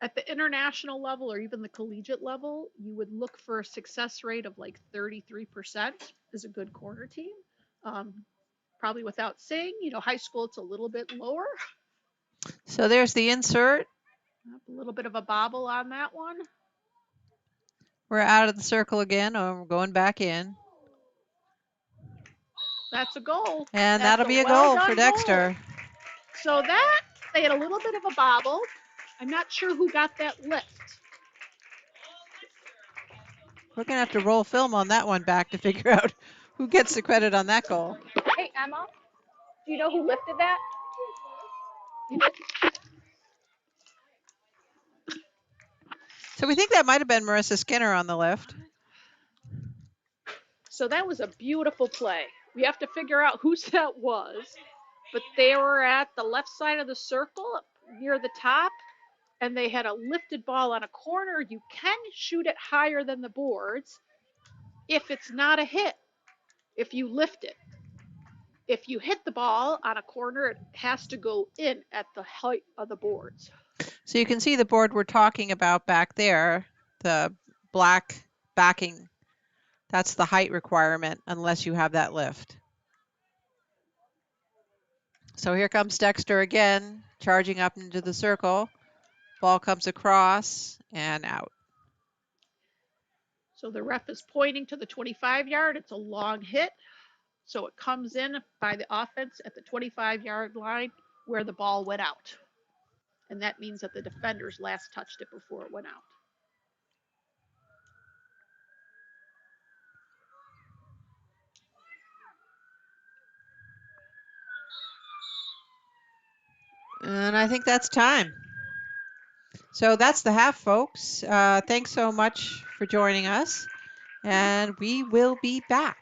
At the international level or even the collegiate level, you would look for a success rate of like 33% is a good corner team. Probably without saying, high school, it's a little bit lower. So there's the insert. A little bit of a bobble on that one. We're out of the circle again. We're going back in. That's a goal. And That's that'll be a well goal for Dexter. Goal. So that, they had a little bit of a bobble. I'm not sure who got that lift. We're going to have to roll film on that one back to figure out who gets the credit on that goal. Hey, Emma, do you know who lifted that? So we think that might have been Marissa Skinner on the lift. So that was a beautiful play. We have to figure out whose that was, but they were at the left side of the circle near the top, and they had a lifted ball on a corner. You can shoot it higher than the boards if it's not a hit, if you lift it. If you hit the ball on a corner, it has to go in at the height of the boards. So you can see the board we're talking about back there, the black backing. That's the height requirement unless you have that lift. So here comes Dexter again, charging up into the circle. Ball comes across and out. So the ref is pointing to the 25-yard. It's a long hit. So it comes in by the offense at the 25-yard line where the ball went out. And that means that the defenders last touched it before it went out. And I think that's time. So that's the half, folks. Thanks so much for joining us. And we will be back.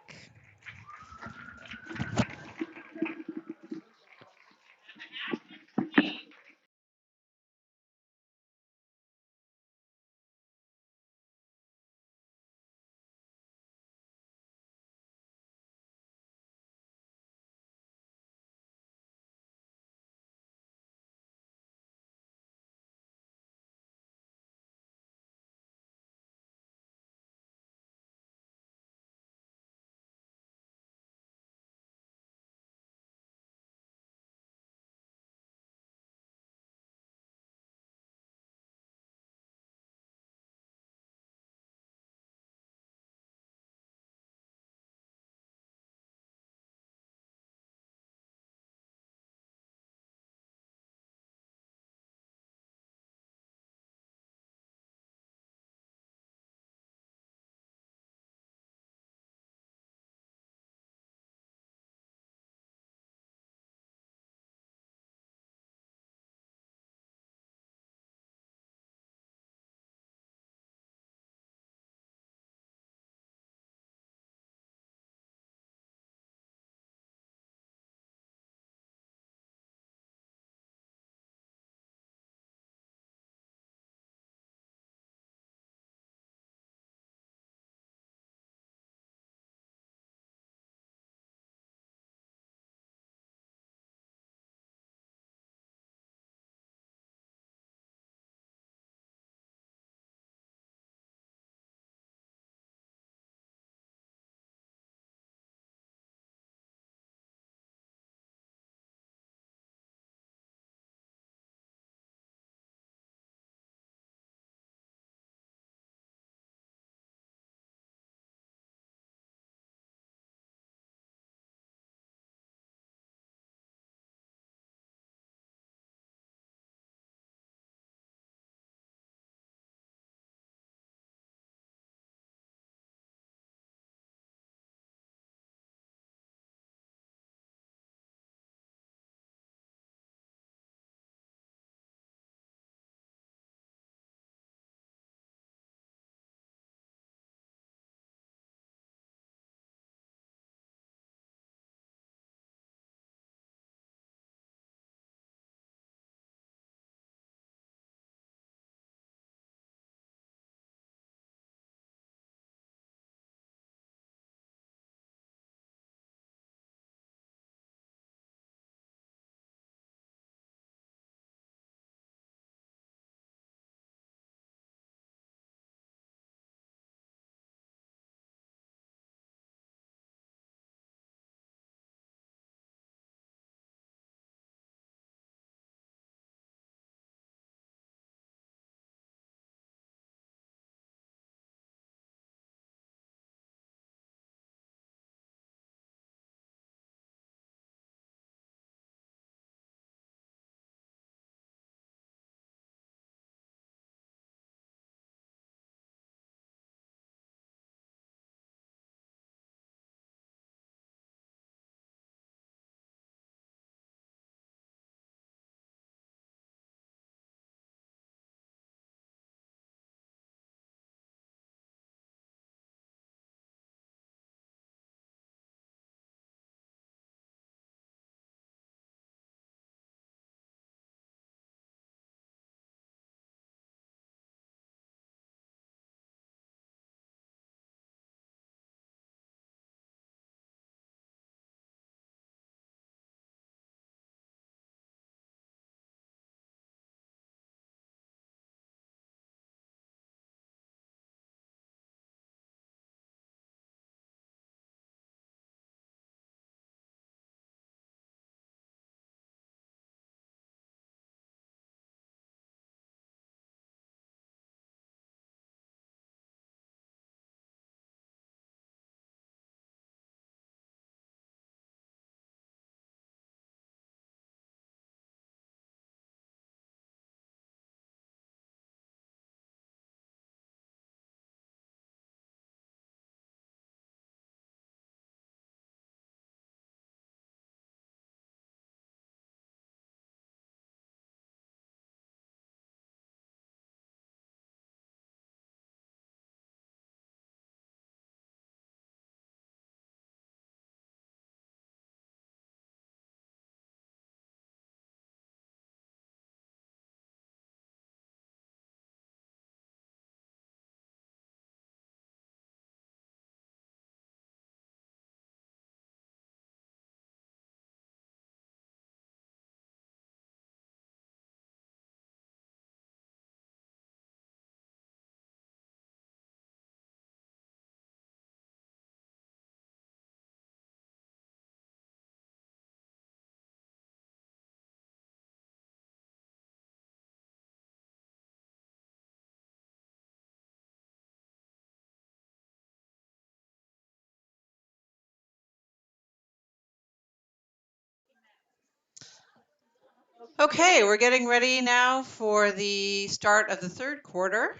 Okay, we're getting ready now for the start of the third quarter.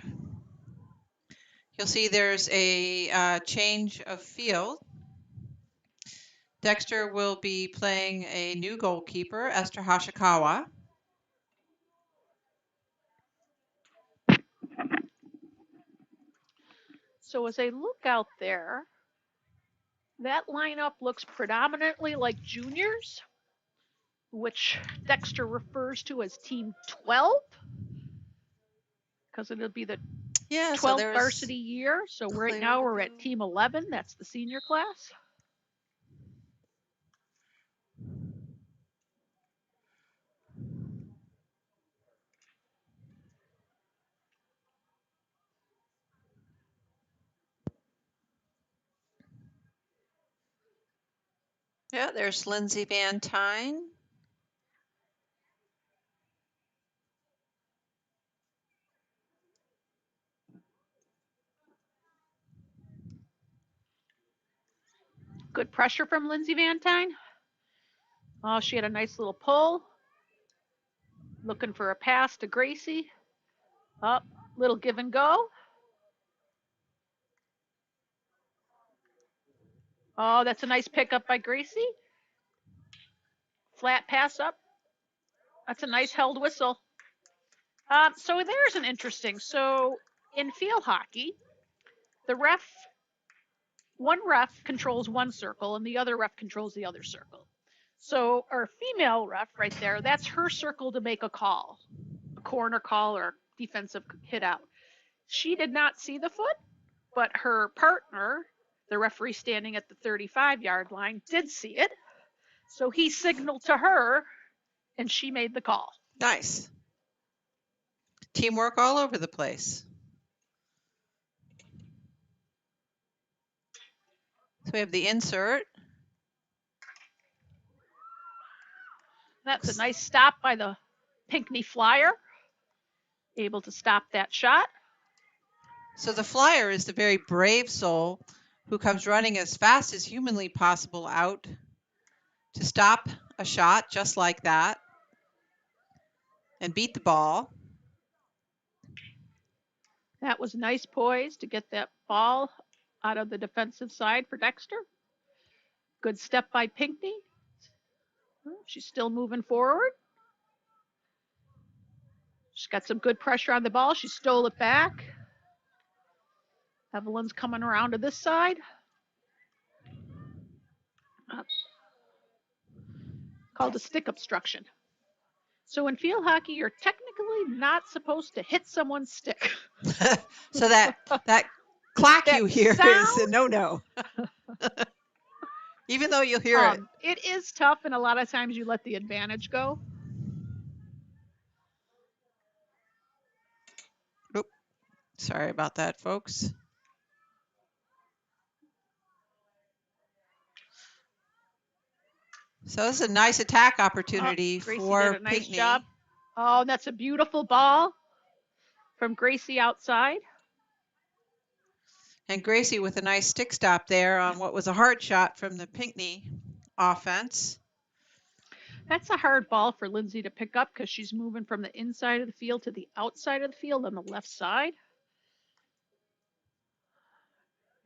You'll see there's a change of field. Dexter will be playing a new goalkeeper, Esther Hashikawa. So as I look out there, that lineup looks predominantly like juniors, which Dexter refers to as Team 12, because it'll be the Yeah, so 12th there's varsity year. So right now we're at Team 11. That's the senior class. Yeah, there's Lindsay Van Tyne. Good pressure from Lindsay Van Tyne. Oh, she had a nice little pull. Looking for a pass to Gracie. Up, little give and go. Oh, that's a nice pickup by Gracie. Flat pass up. That's a nice held whistle. So there's an interesting. So in field hockey, one ref controls one circle and the other ref controls the other circle. So our female ref right there, that's her circle to make a call, a corner call or defensive hit out. She did not see the foot, but her partner, the referee standing at the 35-yard line, did see it. So he signaled to her and she made the call. Nice. Teamwork all over the place. So we have the insert. That's a nice stop by the Pinckney Flyer. Able to stop that shot. So the flyer is the very brave soul who comes running as fast as humanly possible out to stop a shot just like that and beat the ball. That was nice poise to get that ball out of the defensive side for Dexter. Good step by Pinckney. She's still moving forward. She's got some good pressure on the ball. She stole it back. Evelyn's coming around to this side. Called a stick obstruction. So in field hockey, you're technically not supposed to hit someone's stick. So that clack That you hear is a sound? no-no. Even though you'll hear it. It is tough, and a lot of times you let the advantage go. Oop. Sorry about that, folks. So this is a nice attack opportunity Gracie for did a nice Pinckney. job. Oh, that's a beautiful ball from Gracie outside. And Gracie with a nice stick stop there on what was a hard shot from the Pinckney offense. That's a hard ball for Lindsay to pick up because she's moving from the inside of the field to the outside of the field on the left side.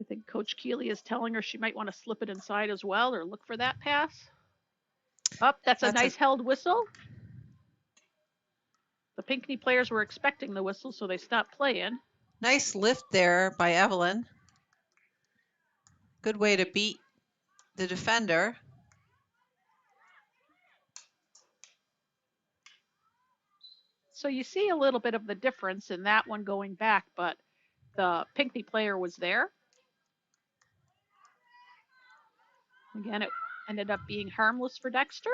I think Coach Keeley is telling her she might want to slip it inside as well or look for that pass. That's a nice held whistle. The Pinckney players were expecting the whistle, so they stopped playing. Nice lift there by Evelyn. Good way to beat the defender. So you see a little bit of the difference in that one going back, but the Pinckney player was there. Again, it ended up being harmless for Dexter.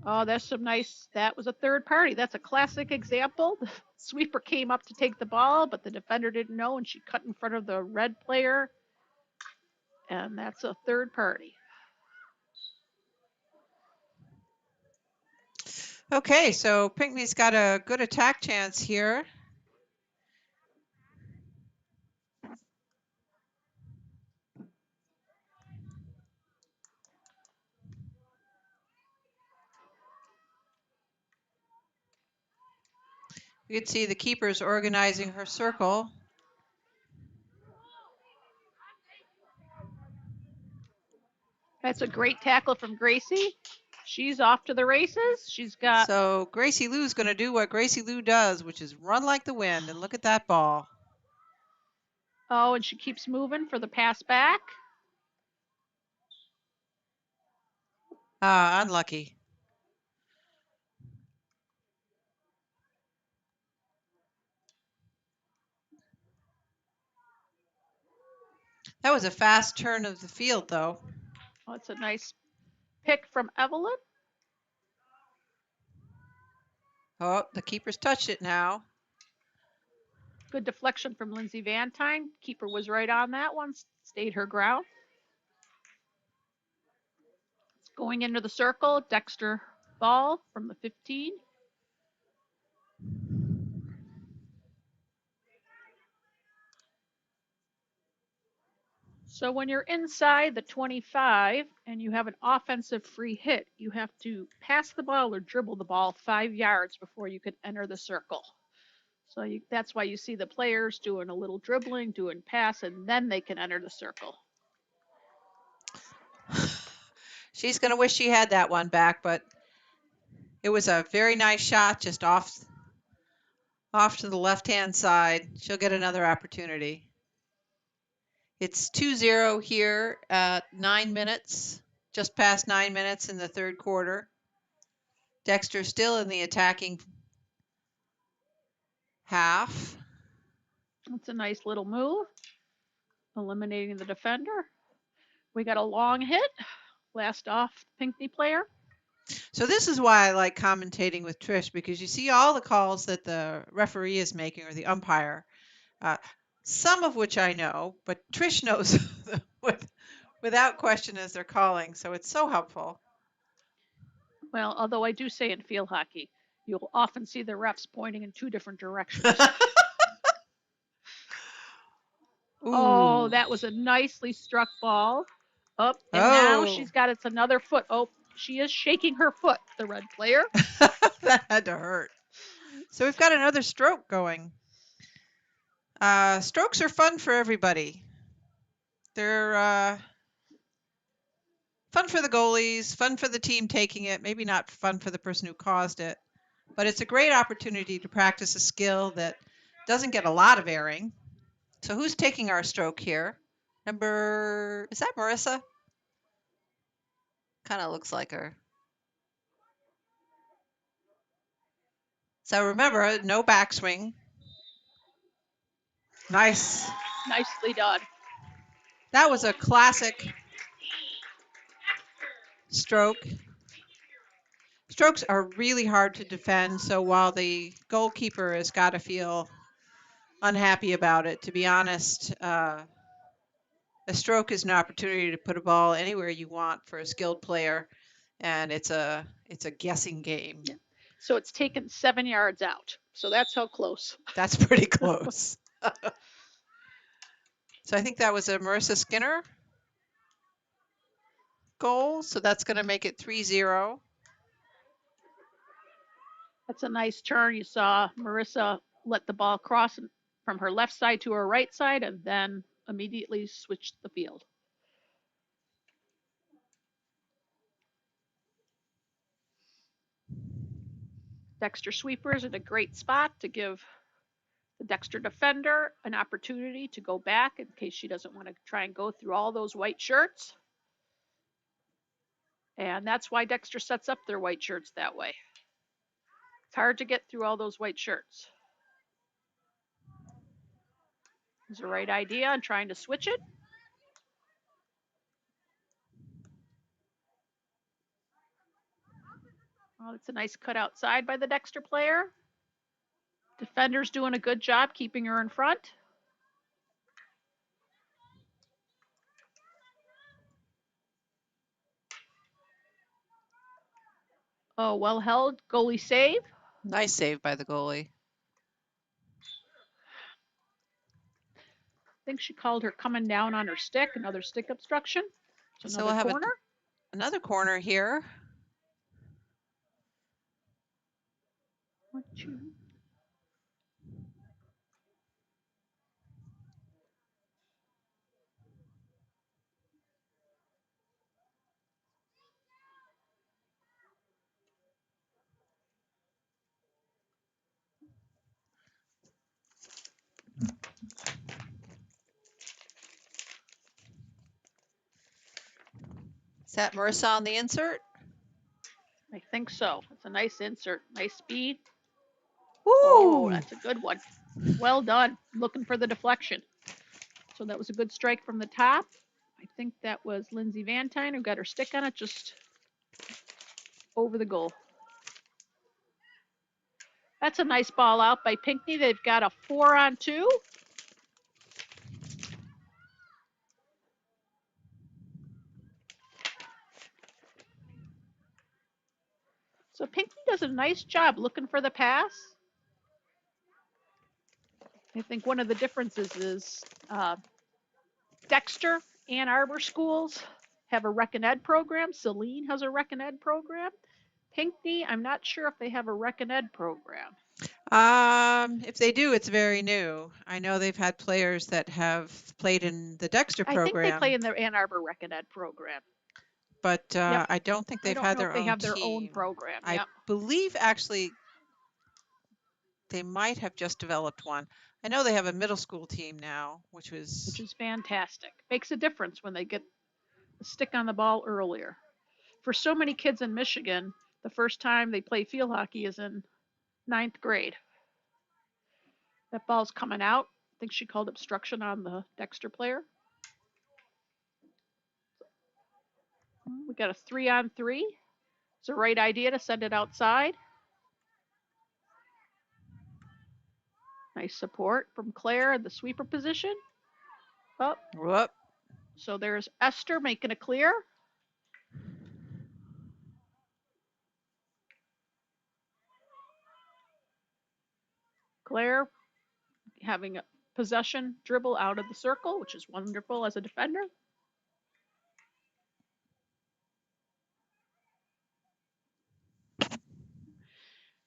Oh, that's some nice, that was a third party. That's a classic example. The sweeper came up to take the ball, but the defender didn't know, and she cut in front of the red player. And that's a third party. Okay, so Pinckney's got a good attack chance here. You can see the keepers organizing her circle. That's a great tackle from Gracie. She's off to the races. She's got. So Gracie Lou's going to do what Gracie Lou does, which is run like the wind. And look at that ball. Oh, and she keeps moving for the pass back. Ah, unlucky. That was a fast turn of the field, though. Oh, it's a nice pick from Evelyn. Oh, the keeper's touched it now. Good deflection from Lindsay Vantine. Keeper was right on that one, stayed her ground. Going into the circle, Dexter ball from the 15. So when you're inside the 25 and you have an offensive free hit, you have to pass the ball or dribble the ball 5 yards before you can enter the circle. So that's why you see the players doing a little dribbling, doing pass, and then they can enter the circle. She's going to wish she had that one back, but it was a very nice shot just off to the left-hand side. She'll get another opportunity. It's 2-0 here at 9 minutes, just past 9 minutes in the third quarter. Dexter still in the attacking half. That's a nice little move, eliminating the defender. We got a long hit, last off Pinckney player. So this is why I like commentating with Trish, because you see all the calls that the referee is making or the umpire, some of which I know, but Trish knows without question as they're calling. So it's so helpful. Well, although I do say in field hockey, you'll often see the refs pointing in 2 different directions. Oh, that was a nicely struck ball. Up, and now she's got it's another foot. Oh, she is shaking her foot, the red player. That had to hurt. So we've got another stroke going. Strokes are fun for everybody. They're fun for the goalies, fun for the team taking it, maybe not fun for the person who caused it. But it's a great opportunity to practice a skill that doesn't get a lot of airing. So who's taking our stroke here? Is that Marissa? Kind of looks like her. So remember, no backswing. Nice. Nicely done. That was a classic stroke. Strokes are really hard to defend, so while the goalkeeper has got to feel unhappy about it, to be honest, a stroke is an opportunity to put a ball anywhere you want for a skilled player, and it's a guessing game. Yeah. So it's taken 7 yards out. So that's how close. That's pretty close. So I think that was a Marissa Skinner goal, so that's going to make it 3-0. That's a nice turn. You saw Marissa let the ball cross from her left side to her right side and then immediately switched the field. Dexter sweeper is in a great spot to give the Dexter defender an opportunity to go back in case she doesn't want to try and go through all those white shirts. And that's why Dexter sets up their white shirts that way. It's hard to get through all those white shirts. It's the right idea on trying to switch it. Oh, it's a nice cut outside by the Dexter player. Defender's doing a good job keeping her in front. Oh, well held. Goalie save. Nice save by the goalie. I think she called her coming down on her stick, another stick obstruction. So we'll have corner. Another corner here. 1, 2. that Marissa on the insert? I think so. It's a nice insert. Nice speed. Woo! Oh, that's a good one. Well done. Looking for the deflection. So that was a good strike from the top. I think that was Lindsay Vantine who got her stick on it just over the goal. That's a nice ball out by Pinckney. They've got a 4-on-2. So Pinckney does a nice job looking for the pass. I think one of the differences is Dexter, Ann Arbor schools have a Rec and Ed program. Saline has a Rec and Ed program. Pinckney, I'm not sure if they have a Rec and Ed program. If they do, it's very new. I know they've had players that have played in the Dexter I think they program, play in the Ann Arbor Rec and Ed program. but Yep. I don't think I they've don't had know their if they own have their own team. program. I Yep. believe actually they might have just developed one. I know they have a middle school team now, which is fantastic. Makes a difference when they get a stick on the ball earlier. For so many kids in Michigan, the first time they play field hockey is in 9th grade. That ball's coming out. I think she called obstruction on the Dexter player. We got a 3-on-3. It's a right idea to send it outside. Nice support from Claire in the sweeper position. Up. Whoop. So there's Esther making a clear. Claire having a possession dribble out of the circle, which is wonderful as a defender.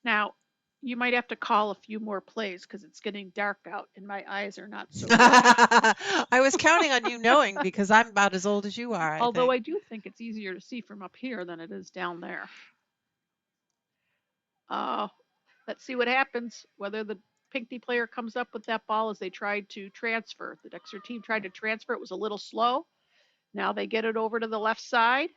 Now, you might have to call a few more plays because it's getting dark out and my eyes are not so good. I was counting on you knowing because I'm about as old as you are. Although I do think it's easier to see from up here than it is down there. Let's see what happens, whether the Pinckney player comes up with that ball as they tried to transfer. The Dexter team tried to transfer. It was a little slow. Now they get it over to the left side.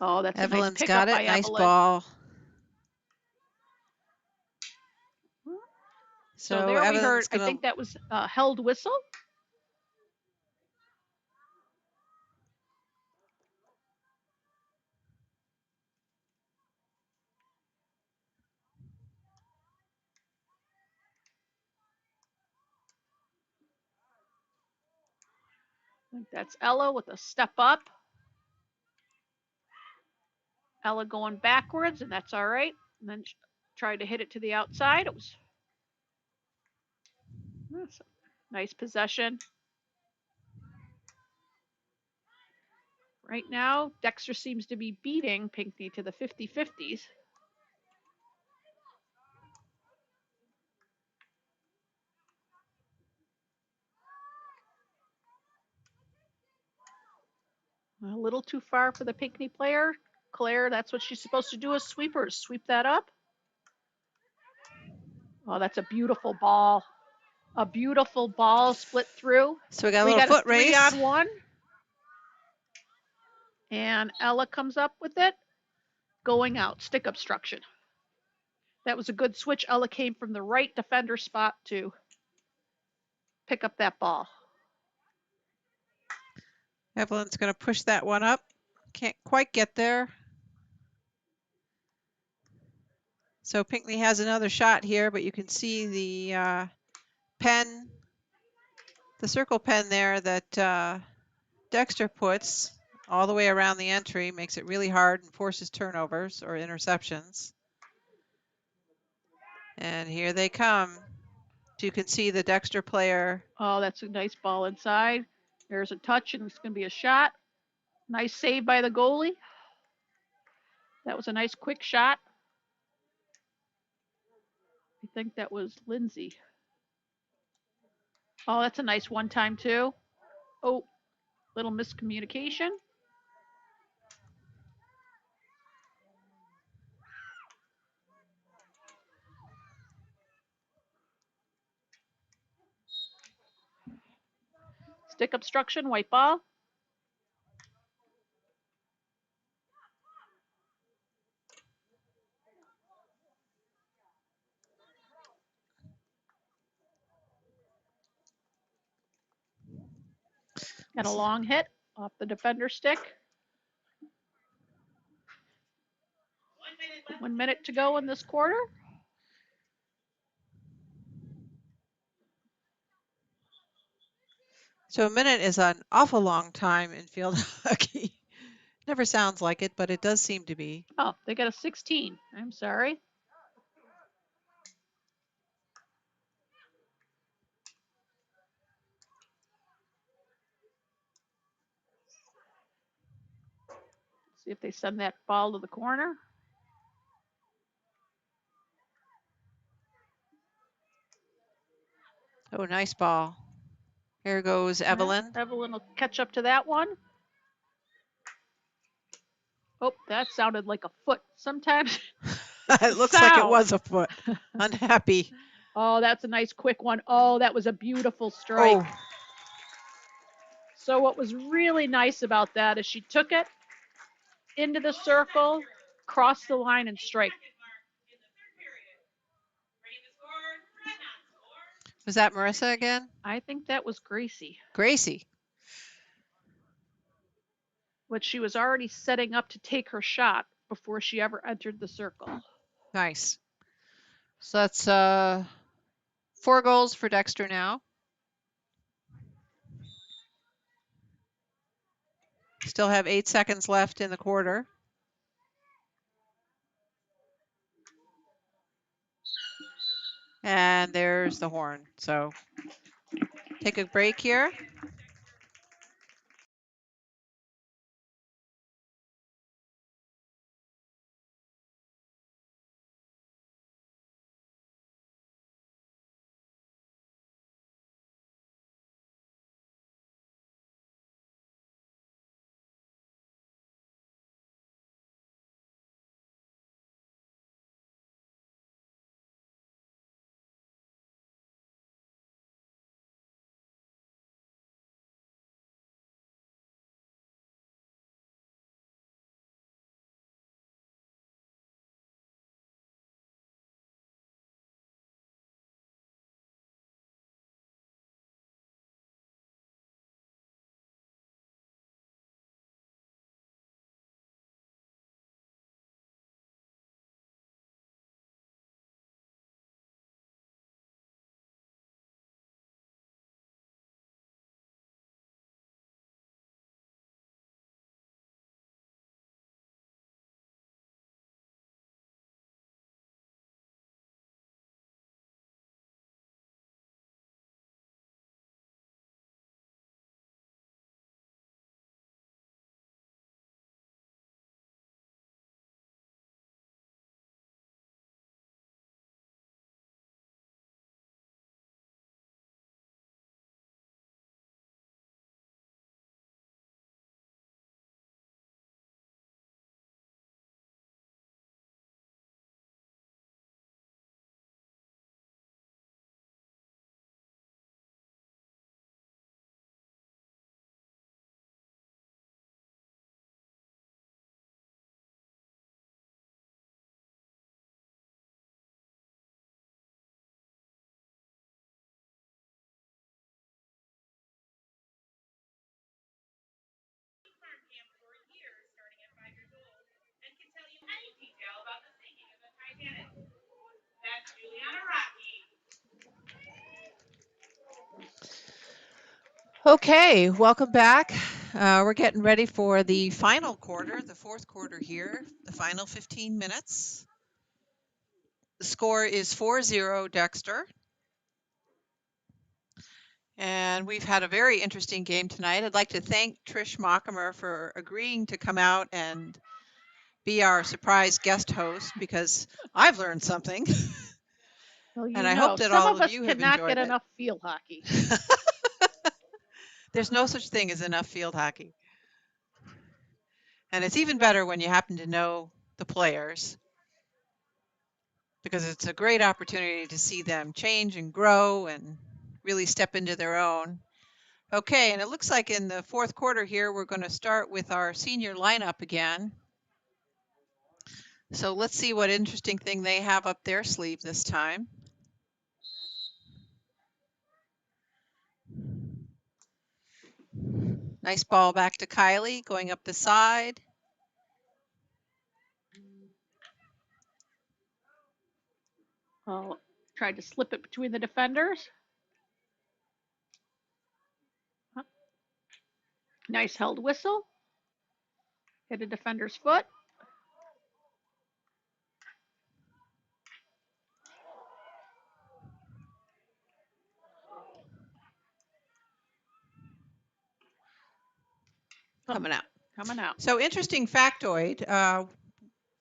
Oh, that's Evelyn's a nice pickup got it. by Nice Evelyn. ball. So there we heard, I think that was a held whistle. I think that's Ella with a step up. Ella going backwards, and that's all right. And then tried to hit it to the outside. It was nice possession. Right now, Dexter seems to be beating Pinckney to the 50-50s. A little too far for the Pinckney player. Claire, that's what she's supposed to do as sweepers. Sweep that up. Oh, that's a beautiful ball. A beautiful ball split through. So we got a little foot race. 3-on-1. And Ella comes up with it. Going out. Stick obstruction. That was a good switch. Ella came from the right defender spot to pick up that ball. Evelyn's going to push that one up. Can't quite get there. So Pinckney has another shot here, but you can see the pen, the circle pen there that Dexter puts all the way around the entry, makes it really hard and forces turnovers or interceptions. And here they come. You can see the Dexter player. Oh, that's a nice ball inside. There's a touch, and it's going to be a shot. Nice save by the goalie. That was a nice quick shot. I think that was Lindsay. Oh, that's a nice one-time too. Oh, little miscommunication. Stick obstruction, white ball. And a long hit off the defender stick. 1 minute to go in this quarter. So a minute is an awful long time in field hockey. Never sounds like it, but it does seem to be. Oh, they got a 16. I'm sorry. See if they send that ball to the corner. Oh, nice ball. Here goes Evelyn. Yeah, Evelyn will catch up to that one. Oh, that sounded like a foot. Sometimes It looks like it was a foot. Unhappy. Oh, that's a nice quick one. Oh, that was a beautiful strike. Oh. So what was really nice about that is she took it into the circle, crossed the line, and strike. Was that Marissa again? I think that was Gracie. Gracie. But she was already setting up to take her shot before she ever entered the circle. Nice. So that's 4 goals for Dexter now. Still have 8 seconds left in the quarter. And there's the horn. So take a break here. Okay, welcome back. We're getting ready for the final quarter, the 4th quarter here, the final 15 minutes. The score is 4-0 Dexter. And we've had a very interesting game tonight. I'd like to thank Trish Mockamer for agreeing to come out and be our surprise guest host because I've learned something. Well, and I hope that all some of of us you have cannot enjoyed get it. enough field hockey. There's no such thing as enough field hockey. And it's even better when you happen to know the players because it's a great opportunity to see them change and grow and really step into their own. Okay, and it looks like in the fourth quarter here, we're going to start with our senior lineup again. So let's see what interesting thing they have up their sleeve this time. Nice ball back to Kylie, going up the side. Oh, tried to slip it between the defenders. Nice held whistle. Hit a defender's foot. Coming out. Coming out. So interesting factoid.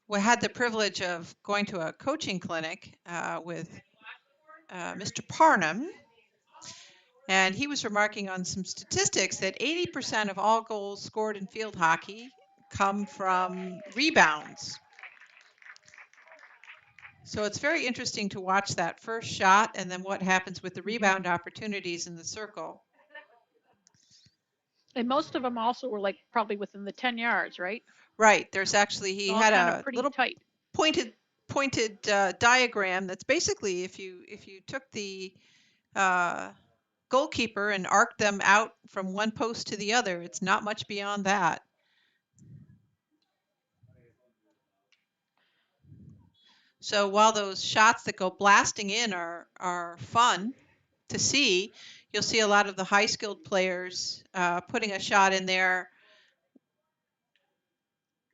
We had the privilege of going to a coaching clinic with Mr. Parnham, and he was remarking on some statistics that 80% of all goals scored in field hockey come from rebounds. So it's very interesting to watch that first shot and then what happens with the rebound opportunities in the circle. And most of them also were like probably within the 10 yards, right? Right. There's actually, he all had kind a of pretty little tight. pointed diagram that's basically if you took the goalkeeper and arced them out from one post to the other, it's not much beyond that. So while those shots that go blasting in are fun to see, you'll see a lot of the high skilled players putting a shot in there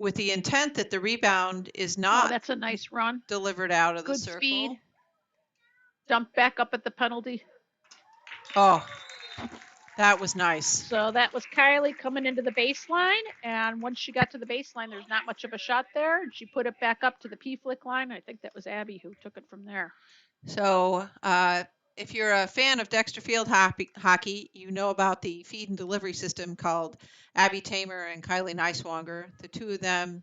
with the intent that the rebound is not that's a nice run. delivered out of the Good circle. speed. Dump back up at the penalty. Oh, that was nice. So that was Kylie coming into the baseline, and once she got to the baseline, there's not much of a shot there, and she put it back up to the P-flick line. I think that was Abby who took it from there. So if you're a fan of Dexter Field hockey, you know about the feed and delivery system called Abby Tamer and Kylie Neiswanger. The two of them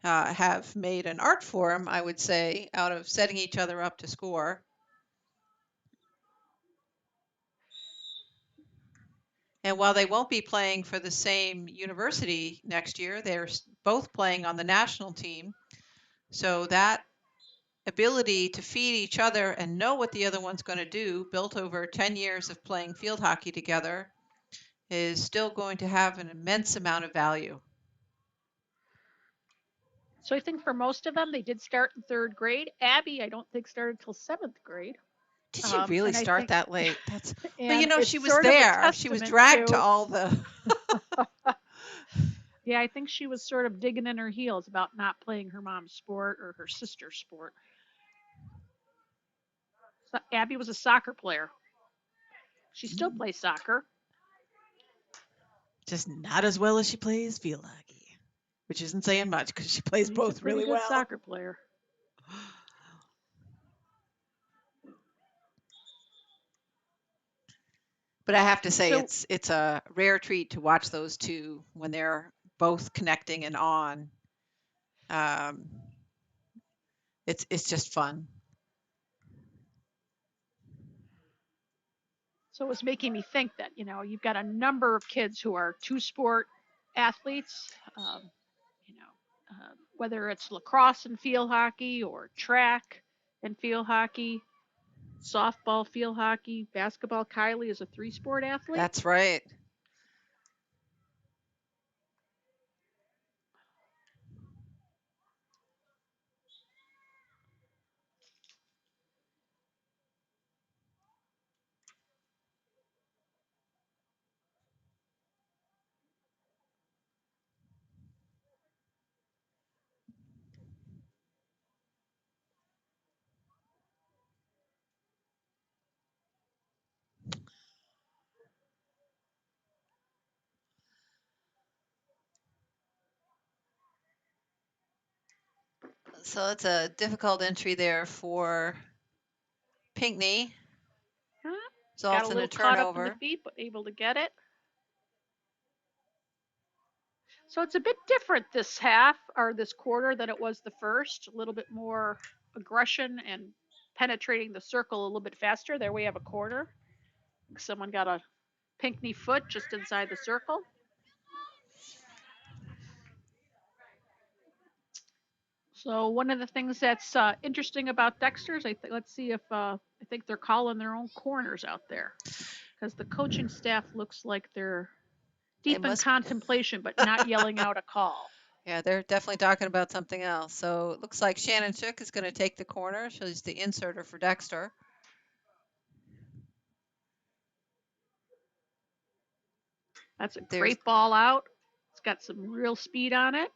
have made an art form, I would say, out of setting each other up to score. And while they won't be playing for the same university next year, they're both playing on the national team. So that ability to feed each other and know what the other one's going to do, built over 10 years of playing field hockey together, is still going to have an immense amount of value. So I think for most of them, they did start in third grade. Abby, I don't think started till seventh grade. Did she really start that late? That's well, you know, she was there. She was dragged to all the. Yeah, I think she was sort of digging in her heels about not playing her mom's sport or her sister's sport. So Abby was a soccer player. She still plays soccer. Just not as well as she plays field hockey, which isn't saying much because she plays both really well. She's a pretty good soccer player. But I have to say, it's a rare treat to watch those two when they're both connecting and on. It's just fun. So it was making me think that, you know, you've got a number of kids who are two-sport athletes, you know, whether it's lacrosse and field hockey or track and field hockey, softball, field hockey, basketball. Kylie is a three-sport athlete. That's right. So it's a difficult entry there for Pinckney. Got a little caught up in the feet, but able to get it. So it's a bit different this half or this quarter than it was the first. A little bit more aggression and penetrating the circle a little bit faster. There we have a corner. Someone got a Pinckney foot just inside the circle. So one of the things that's interesting about Dexter's, let's see if I think they're calling their own corners out there, because the coaching staff looks like they're deep in contemplation, but not yelling out a call. Yeah, they're definitely talking about something else. So it looks like Shannon Shook is going to take the corner. She's the inserter for Dexter. That's a great ball out. It's got some real speed on it.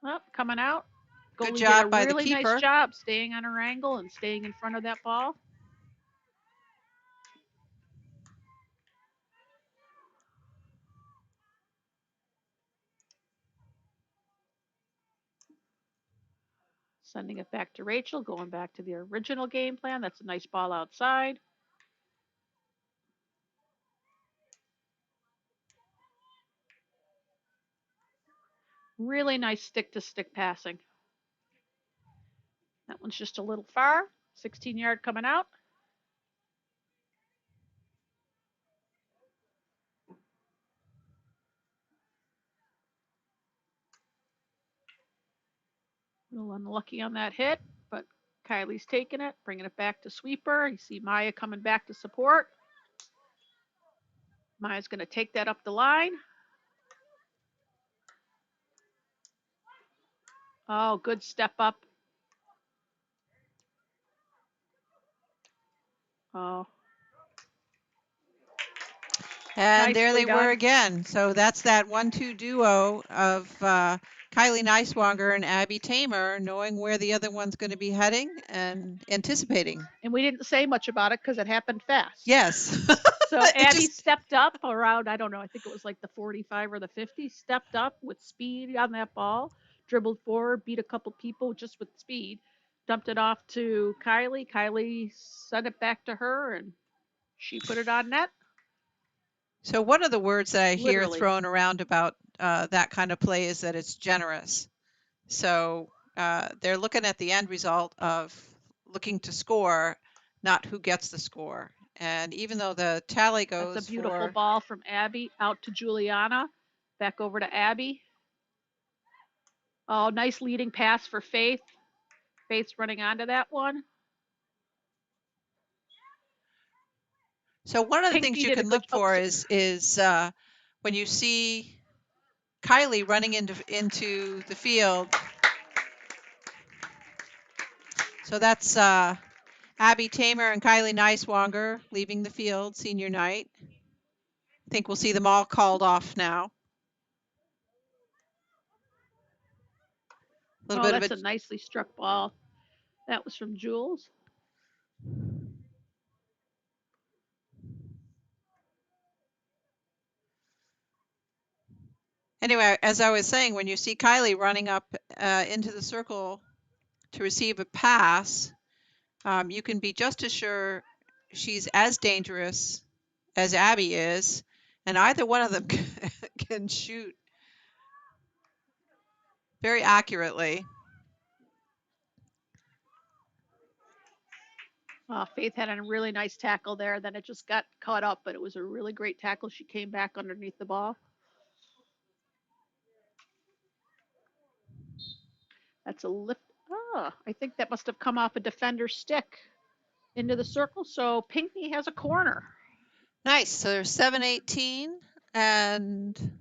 Oh, coming out. Good Goalie job did a by the really nice keeper. job staying on her angle and staying in front of that ball. Sending it back to Rachel, going back to the original game plan. That's a nice ball outside. Really nice stick-to-stick passing. That one's just a little far. 16-yard coming out. A little unlucky on that hit, but Kylie's taking it, bringing it back to sweeper. You see Maya coming back to support. Maya's going to take that up the line. Oh, good step up. Oh. And there Nicely they were done. again. So that's that 1-2 duo of Kylie Neiswanger and Abby Tamer, knowing where the other one's going to be heading and anticipating. And we didn't say much about it because it happened fast. Yes. So Abby stepped up around, I don't know, I think it was like the 45 or the 50, stepped up with speed on that ball, dribbled forward, beat a couple people just with speed, dumped it off to Kylie. Kylie sent it back to her, and she put it on net. So one of the words that I hear Literally. thrown around about that kind of play is that it's generous. So they're looking at the end result of looking to score, not who gets the score. And even though the tally goes That's a beautiful ball from Abby out to Juliana, back over to Abby. Oh, nice leading pass for Faith. Faith's running onto that one. So one of the Pinckney things you can look for is when you see Kylie running into the field. So that's Abby Tamer and Kylie Neiswanger leaving the field senior night. I think we'll see them all called off now. That's a nicely struck ball. That was from Jules. Anyway, as I was saying, when you see Kylie running up into the circle to receive a pass, you can be just as sure she's as dangerous as Abby is, and either one of them can shoot very accurately. Faith had a really nice tackle there. Then it just got caught up, but it was a really great tackle. She came back underneath the ball. That's a lift. I think that must have come off a defender's stick into the circle. So Pinckney has a corner. Nice. So there's 7:18 and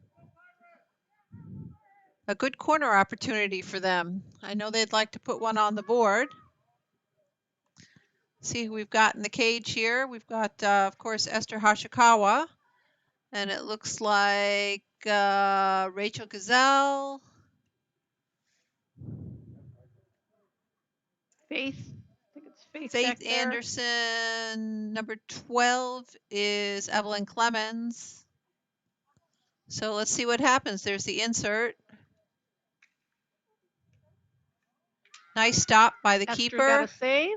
a good corner opportunity for them. I know they'd like to put one on the board. See who we've got in the cage here. We've got, of course, Esther Hashikawa. And it looks like Rachel Gazelle. Faith. I think it's Faith Anderson. Number 12 is Evelyn Clemens. So let's see what happens. There's the insert. Nice stop by the keeper. Got a save.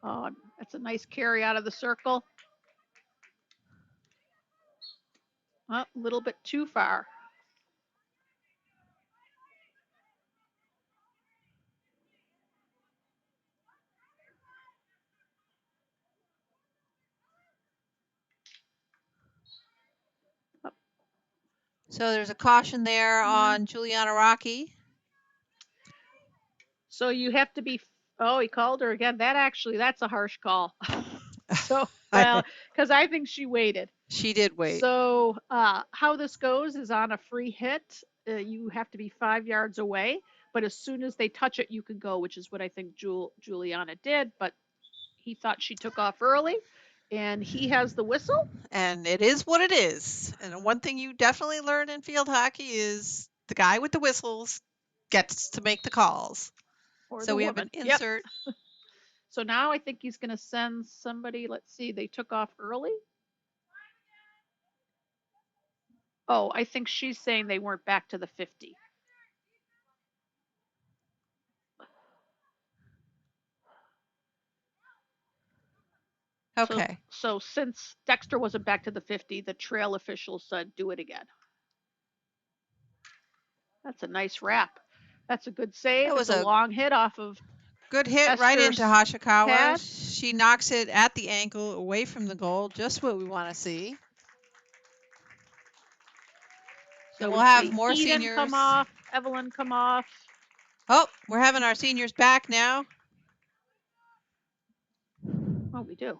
Oh, that's a nice carry out of the circle. A little bit too far. So there's a caution there on Juliana Rocky. So you have to be. Oh, he called her again. That's a harsh call. So, well, because I think she waited. She did wait. So, how this goes is on a free hit, you have to be 5 yards away. But as soon as they touch it, you can go, which is what I think Juliana did. But he thought she took off early, and he has the whistle. And it is what it is. And one thing you definitely learn in field hockey is the guy with the whistles gets to make the calls. Or So the we have an woman. Yep. insert. So now I think he's going to send somebody. Let's see, they took off early. Oh, I think she's saying they weren't back to the 50. Okay. So since Dexter wasn't back to the 50, the trail official said do it again. That's a nice wrap. That's a good save. That was It's a long hit off of good hit right into Esther's Hashikawa. pad. She knocks it at the ankle away from the goal, just what we want to see. So And we we'll have see more Eden seniors. come off, Evelyn come off. Oh, we're having our seniors back now. Oh, we do.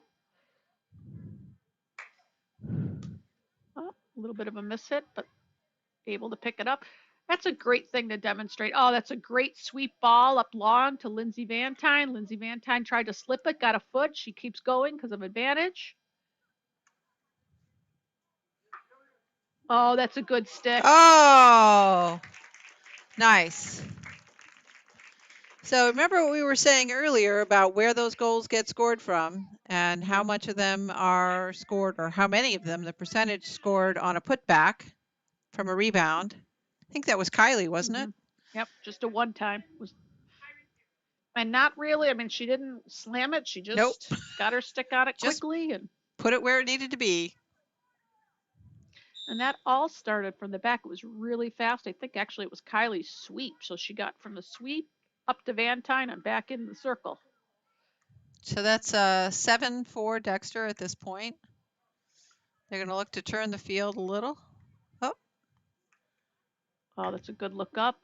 Oh, a little bit of a miss hit, but able to pick it up. That's a great thing to demonstrate. Oh, that's a great sweep ball up long to Lindsay Vantine. Lindsay Vantine tried to slip it, got a foot. She keeps going because of advantage. Oh, that's a good stick. Oh, nice. So remember what we were saying earlier about where those goals get scored from and how much of them are scored, or how many of them, the percentage scored on a putback from a rebound. I think that was Kylie, wasn't it? Yep, just a one time. And not really. I mean, she didn't slam it. She just got her stick on it Just quickly and put it where it needed to be. And that all started from the back. It was really fast. I think actually it was Kylie's sweep. So she got from the sweep up to Vantine and back in the circle. So that's 7 for Dexter at this point. They're going to look to turn the field a little. Oh. Oh, that's a good look up.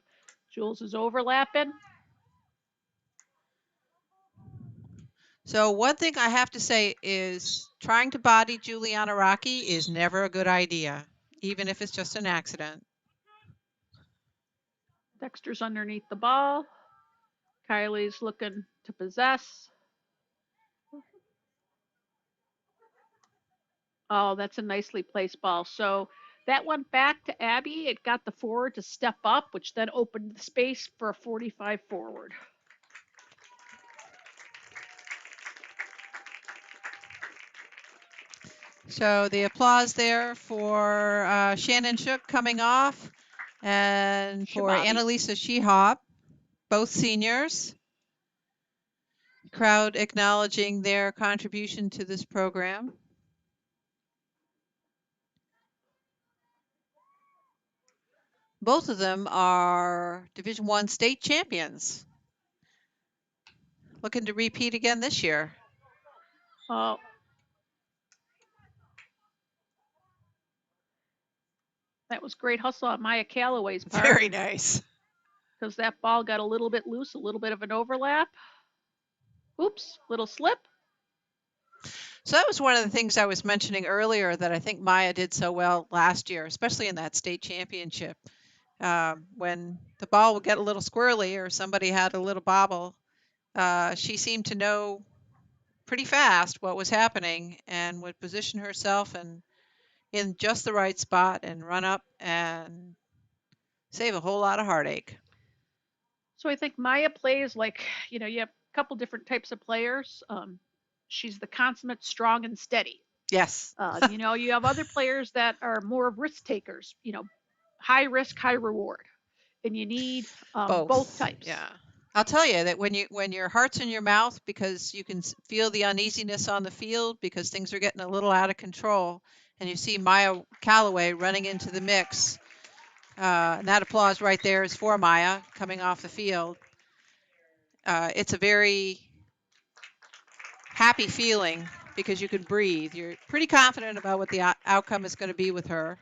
Jules is overlapping. So one thing I have to say is trying to body Juliana Rocky is never a good idea, even if it's just an accident. Dexter's underneath the ball. Kylie's looking to possess. Oh, that's a nicely placed ball. So that went back to Abby. It got the forward to step up, which then opened the space for a 45 forward. So the applause there for Shannon Shook coming off, and for Shababi. Annalisa Shehop, both seniors. Crowd acknowledging their contribution to this program. Both of them are Division I state champions. Looking to repeat again this year. Oh. That was great hustle on Maya Calloway's part. Very nice. Because that ball got a little bit loose, a little bit of an overlap. Oops, little slip. So that was one of the things I was mentioning earlier that I think Maya did so well last year, especially in that state championship. When the ball would get a little squirrely or somebody had a little bobble, she seemed to know pretty fast what was happening and would position herself and in just the right spot and run up and save a whole lot of heartache. So I think Maya plays like, you have a couple different types of players. She's the consummate strong and steady. Yes. You have other players that are more risk takers, high risk, high reward. And you need both types. Yeah. I'll tell you that when your heart's in your mouth because you can feel the uneasiness on the field because things are getting a little out of control, and you see Maya Calloway running into the mix, and that applause right there is for Maya coming off the field. It's a very happy feeling because you can breathe. You're pretty confident about what the outcome is going to be with her.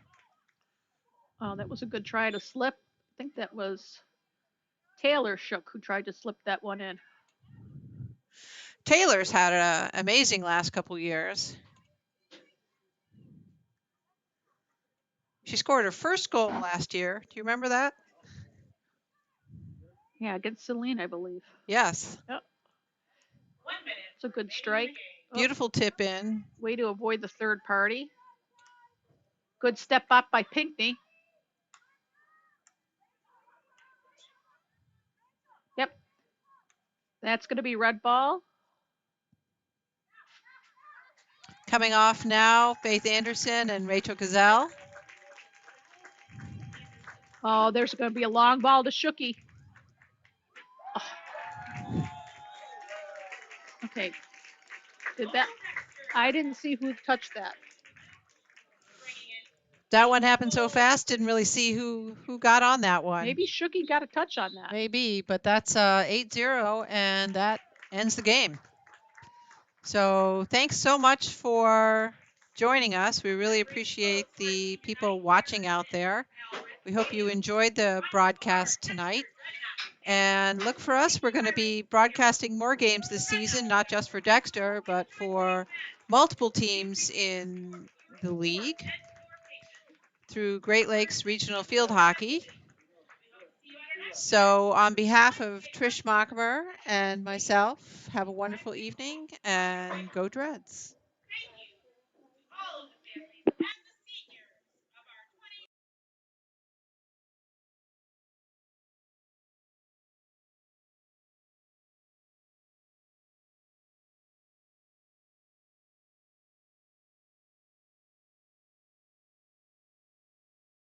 Oh, that was a good try to slip. I think that was Taylor Shook who tried to slip that one in. Taylor's had an amazing last couple years. She scored her first goal last year. Do you remember that? Yeah, against Celine, I believe. Yes. Yep. It's a good strike. Beautiful tip in. Way to avoid the third party. Good step up by Pinckney. Yep. That's going to be red ball. Coming off now, Faith Anderson and Rachel Gazelle. Oh, there's going to be a long ball to Shooky. Oh. Okay. Did that? I didn't see who touched that. That one happened so fast, didn't really see who got on that one. Maybe Shooky got a touch on that. Maybe, but that's 8-0, and that ends the game. So thanks so much for joining us. We really appreciate the people watching out there. We hope you enjoyed the broadcast tonight. And look for us. We're going to be broadcasting more games this season, not just for Dexter, but for multiple teams in the league through Great Lakes Regional Field Hockey. So on behalf of Trish Mockmer and myself, have a wonderful evening and go Dreads.